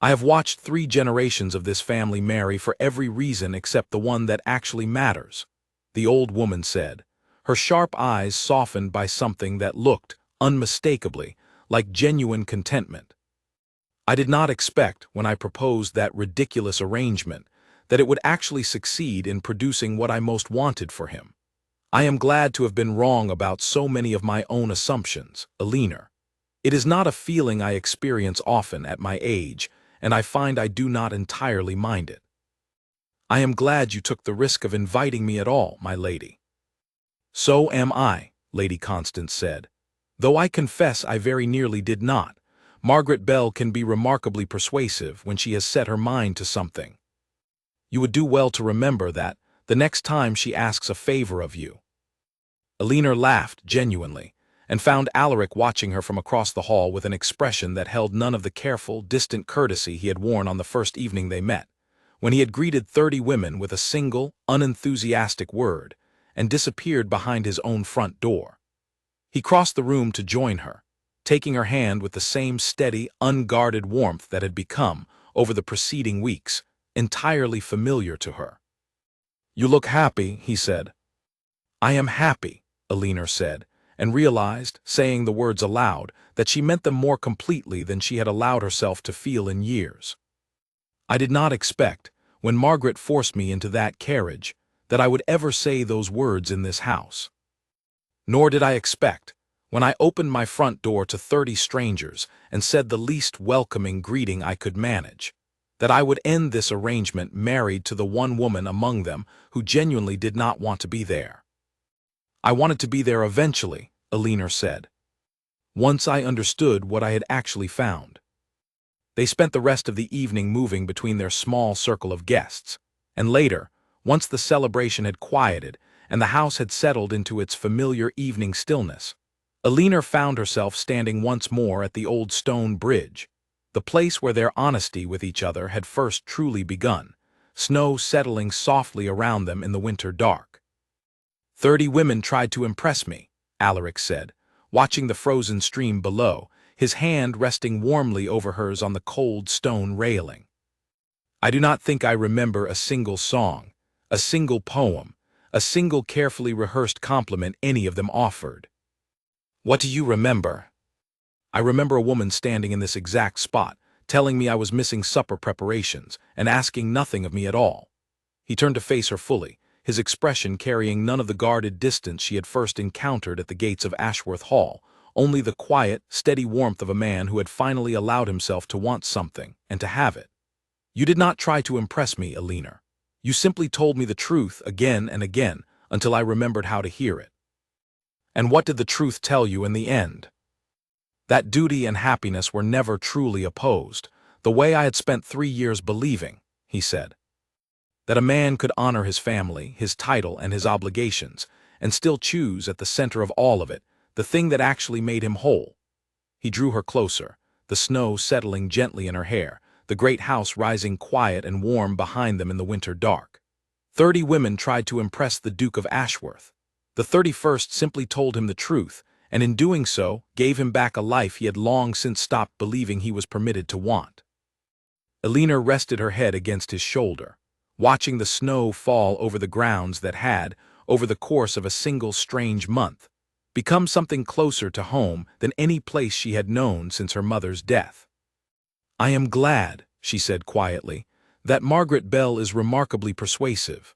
I have watched 3 generations of this family marry for every reason except the one that actually matters, the old woman said, her sharp eyes softened by something that looked, unmistakably, like genuine contentment. I did not expect, when I proposed that ridiculous arrangement, that it would actually succeed in producing what I most wanted for him. I am glad to have been wrong about so many of my own assumptions, Elinor. It is not a feeling I experience often at my age, and I find I do not entirely mind it. I am glad you took the risk of inviting me at all, my lady. So am I, Lady Constance said, though I confess I very nearly did not. Margaret Bell can be remarkably persuasive when she has set her mind to something. You would do well to remember that the next time she asks a favor of you. Elinor laughed genuinely, and found Alaric watching her from across the hall with an expression that held none of the careful, distant courtesy he had worn on the first evening they met, when he had greeted 30 women with a single, unenthusiastic word, and disappeared behind his own front door. He crossed the room to join her, taking her hand with the same steady, unguarded warmth that had become, over the preceding weeks, entirely familiar to her. "You look happy," he said. "I am happy," Elinor said, and realized, saying the words aloud, that she meant them more completely than she had allowed herself to feel in years. "I did not expect, when Margaret forced me into that carriage, that I would ever say those words in this house. Nor did I expect, when I opened my front door to 30 strangers and said the least welcoming greeting I could manage, that I would end this arrangement married to the one woman among them who genuinely did not want to be there. I wanted to be there eventually," Elinor said, "once I understood what I had actually found." They spent the rest of the evening moving between their small circle of guests, and later, once the celebration had quieted and the house had settled into its familiar evening stillness, Elinor found herself standing once more at the old stone bridge, the place where their honesty with each other had first truly begun, snow settling softly around them in the winter dark. 30 women tried to impress me," Alaric said, watching the frozen stream below, his hand resting warmly over hers on the cold stone railing. "I do not think I remember a single song, a single poem, a single carefully rehearsed compliment any of them offered." "What do you remember?" "I remember a woman standing in this exact spot, telling me I was missing supper preparations, and asking nothing of me at all." He turned to face her fully, his expression carrying none of the guarded distance she had first encountered at the gates of Ashworth Hall, only the quiet, steady warmth of a man who had finally allowed himself to want something, and to have it. "You did not try to impress me, Elinor. You simply told me the truth again and again, until I remembered how to hear it." "And what did the truth tell you in the end?" "That duty and happiness were never truly opposed, the way I had spent 3 years believing," he said. "That a man could honor his family, his title, and his obligations, and still choose at the center of all of it the thing that actually made him whole." He drew her closer, the snow settling gently in her hair, the great house rising quiet and warm behind them in the winter dark. 30 women tried to impress the Duke of Ashworth. The 31st simply told him the truth, and in doing so, gave him back a life he had long since stopped believing he was permitted to want. Elinor rested her head against his shoulder, watching the snow fall over the grounds that had, over the course of a single strange month, become something closer to home than any place she had known since her mother's death. "I am glad," she said quietly, "that Margaret Bell is remarkably persuasive."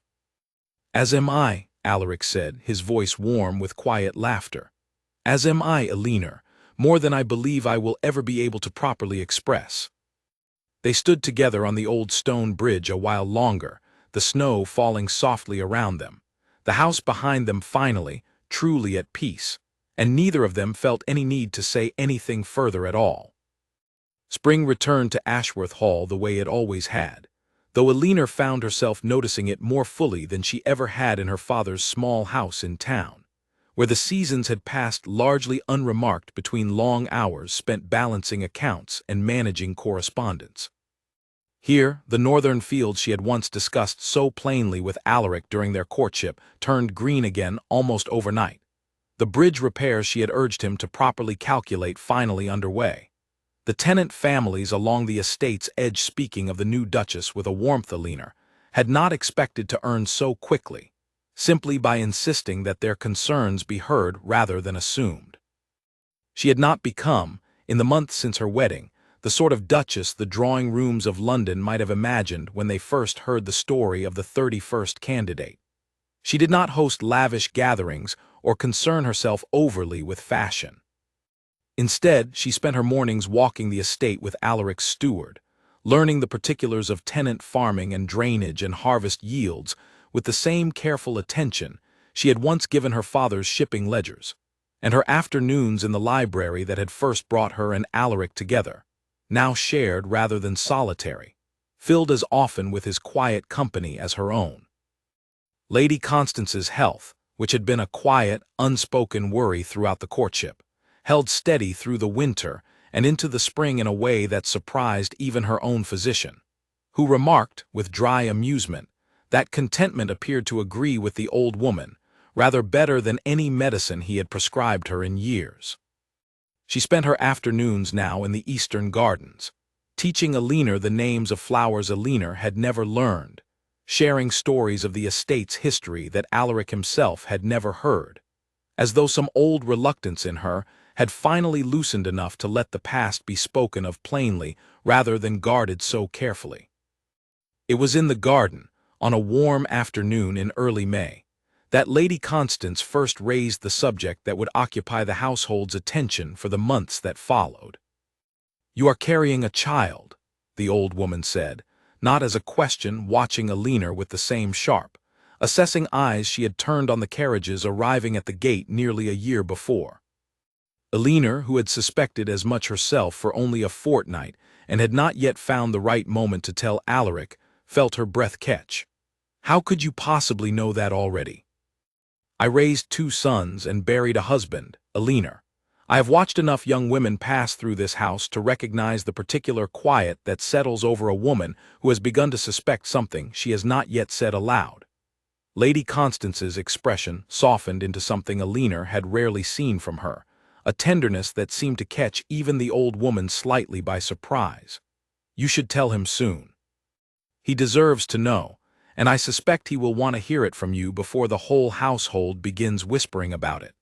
"As am I," Alaric said, his voice warm with quiet laughter. "As am I, Elinor, more than I believe I will ever be able to properly express." They stood together on the old stone bridge a while longer, the snow falling softly around them, the house behind them finally, truly at peace, and neither of them felt any need to say anything further at all. Spring returned to Ashworth Hall the way it always had, though Elinor found herself noticing it more fully than she ever had in her father's small house in town, where the seasons had passed largely unremarked between long hours spent balancing accounts and managing correspondence. Here, the northern fields she had once discussed so plainly with Alaric during their courtship turned green again almost overnight. The bridge repairs she had urged him to properly calculate finally underway. The tenant families along the estate's edge, speaking of the new Duchess with a warmth Elinor had not expected to earn so quickly, simply by insisting that their concerns be heard rather than assumed. She had not become, in the months since her wedding, the sort of duchess the drawing rooms of London might have imagined when they first heard the story of the 31st candidate. She did not host lavish gatherings or concern herself overly with fashion. Instead, she spent her mornings walking the estate with Alaric's steward, learning the particulars of tenant farming and drainage and harvest yields with the same careful attention she had once given her father's shipping ledgers, and her afternoons in the library that had first brought her and Alaric together, now shared rather than solitary, filled as often with his quiet company as her own. Lady Constance's health, which had been a quiet, unspoken worry throughout the courtship, held steady through the winter and into the spring in a way that surprised even her own physician, who remarked, with dry amusement, that contentment appeared to agree with the old woman rather better than any medicine he had prescribed her in years. She spent her afternoons now in the eastern gardens, teaching Elinor the names of flowers Elinor had never learned, sharing stories of the estate's history that Alaric himself had never heard, as though some old reluctance in her had finally loosened enough to let the past be spoken of plainly rather than guarded so carefully. It was in the garden, on a warm afternoon in early May, that Lady Constance first raised the subject that would occupy the household's attention for the months that followed. "You are carrying a child," the old woman said, not as a question, watching Elinor with the same sharp, assessing eyes she had turned on the carriages arriving at the gate nearly a year before. Elinor, who had suspected as much herself for only a fortnight and had not yet found the right moment to tell Alaric, felt her breath catch. "How could you possibly know that already?" "I raised 2 sons and buried a husband, Elinor. I have watched enough young women pass through this house to recognize the particular quiet that settles over a woman who has begun to suspect something she has not yet said aloud." Lady Constance's expression softened into something Elinor had rarely seen from her, a tenderness that seemed to catch even the old woman slightly by surprise. "You should tell him soon. He deserves to know, and I suspect he will want to hear it from you before the whole household begins whispering about it,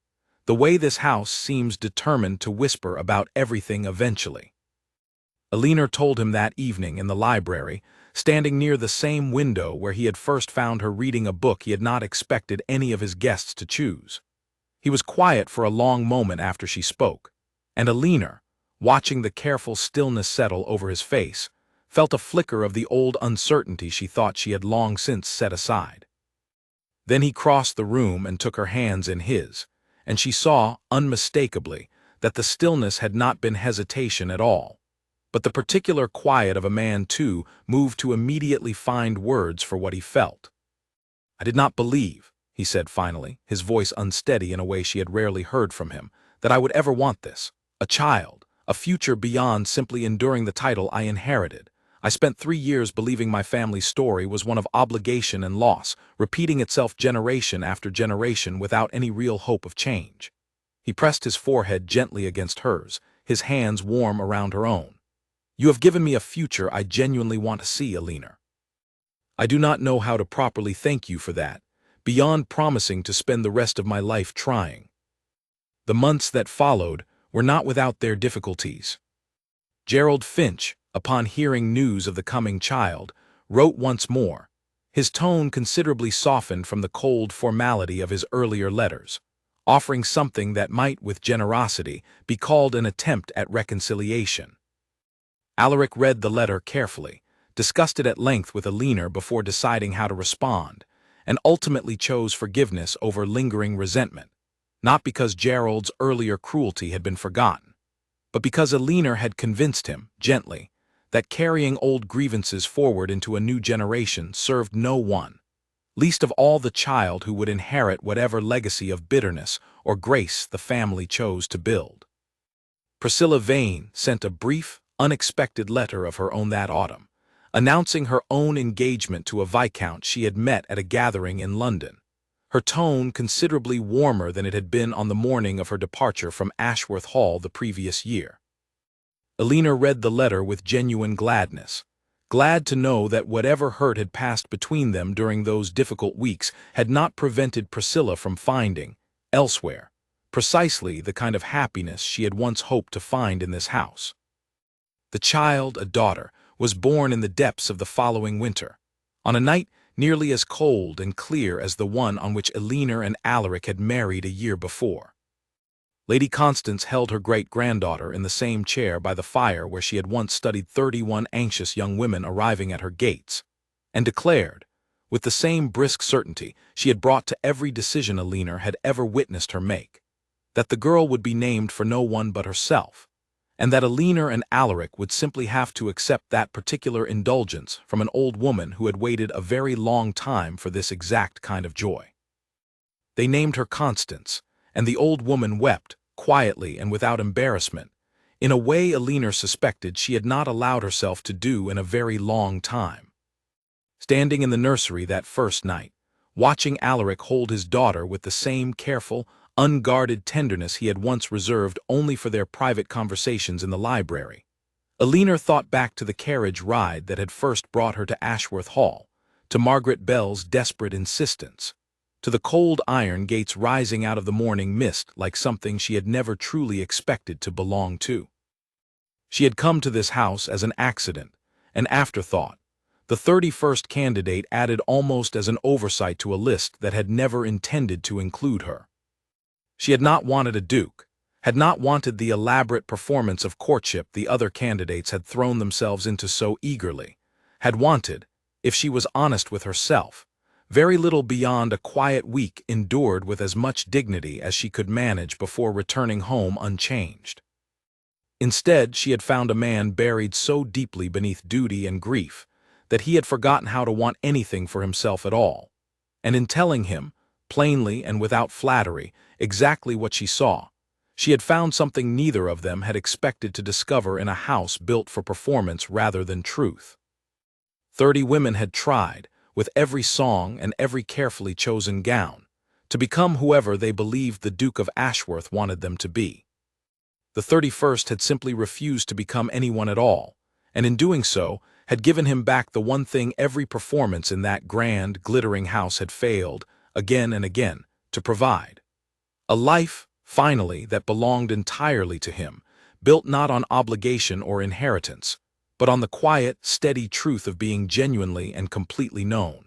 the way this house seems determined to whisper about everything eventually." Elinor told him that evening in the library, standing near the same window where he had first found her reading a book he had not expected any of his guests to choose. He was quiet for a long moment after she spoke, and Elinor, watching the careful stillness settle over his face, felt a flicker of the old uncertainty she thought she had long since set aside. Then he crossed the room and took her hands in his, and she saw, unmistakably, that the stillness had not been hesitation at all, but the particular quiet of a man, too, moved to immediately find words for what he felt. "I did not believe," he said finally, his voice unsteady in a way she had rarely heard from him, "that I would ever want this. A child, a future beyond simply enduring the title I inherited. I spent 3 years believing my family's story was one of obligation and loss, repeating itself generation after generation without any real hope of change." He pressed his forehead gently against hers, his hands warm around her own. "You have given me a future I genuinely want to see, Elinor. I do not know how to properly thank you for that, beyond promising to spend the rest of my life trying." The months that followed were not without their difficulties. Gerald Finch, upon hearing news of the coming child, wrote once more, his tone considerably softened from the cold formality of his earlier letters, offering something that might, with generosity, be called an attempt at reconciliation. Alaric read the letter carefully, discussed it at length with Elinor before deciding how to respond, and ultimately chose forgiveness over lingering resentment, not because Gerald's earlier cruelty had been forgotten, but because Elinor had convinced him, gently, that carrying old grievances forward into a new generation served no one, least of all the child who would inherit whatever legacy of bitterness or grace the family chose to build. Priscilla Vane sent a brief, unexpected letter of her own that autumn, announcing her own engagement to a viscount she had met at a gathering in London, her tone considerably warmer than it had been on the morning of her departure from Ashworth Hall the previous year. Elinor read the letter with genuine gladness, glad to know that whatever hurt had passed between them during those difficult weeks had not prevented Priscilla from finding, elsewhere, precisely the kind of happiness she had once hoped to find in this house. The child, a daughter, was born in the depths of the following winter, on a night nearly as cold and clear as the one on which Elinor and Alaric had married a year before. Lady Constance held her great-granddaughter in the same chair by the fire where she had once studied 31 anxious young women arriving at her gates, and declared, with the same brisk certainty she had brought to every decision Elinor had ever witnessed her make, that the girl would be named for no one but herself, and that Elinor and Alaric would simply have to accept that particular indulgence from an old woman who had waited a very long time for this exact kind of joy. They named her Constance, and the old woman wept, quietly and without embarrassment, in a way Elinor suspected she had not allowed herself to do in a very long time. Standing in the nursery that first night, watching Alaric hold his daughter with the same careful, unguarded tenderness he had once reserved only for their private conversations in the library, Elinor thought back to the carriage ride that had first brought her to Ashworth Hall, to Margaret Bell's desperate insistence, to the cold iron gates rising out of the morning mist like something she had never truly expected to belong to. She had come to this house as an accident, an afterthought, the 31st candidate added almost as an oversight to a list that had never intended to include her. She had not wanted a duke, had not wanted the elaborate performance of courtship the other candidates had thrown themselves into so eagerly, had wanted, if she was honest with herself, very little beyond a quiet week endured with as much dignity as she could manage before returning home unchanged. Instead, she had found a man buried so deeply beneath duty and grief that he had forgotten how to want anything for himself at all, and in telling him, plainly and without flattery, exactly what she saw, she had found something neither of them had expected to discover in a house built for performance rather than truth. 30 women had tried, with every song and every carefully chosen gown, to become whoever they believed the Duke of Ashworth wanted them to be. The 31st had simply refused to become anyone at all, and in doing so, had given him back the one thing every performance in that grand, glittering house had failed, again and again, to provide. A life, finally, that belonged entirely to him, built not on obligation or inheritance, but on the quiet, steady truth of being genuinely and completely known.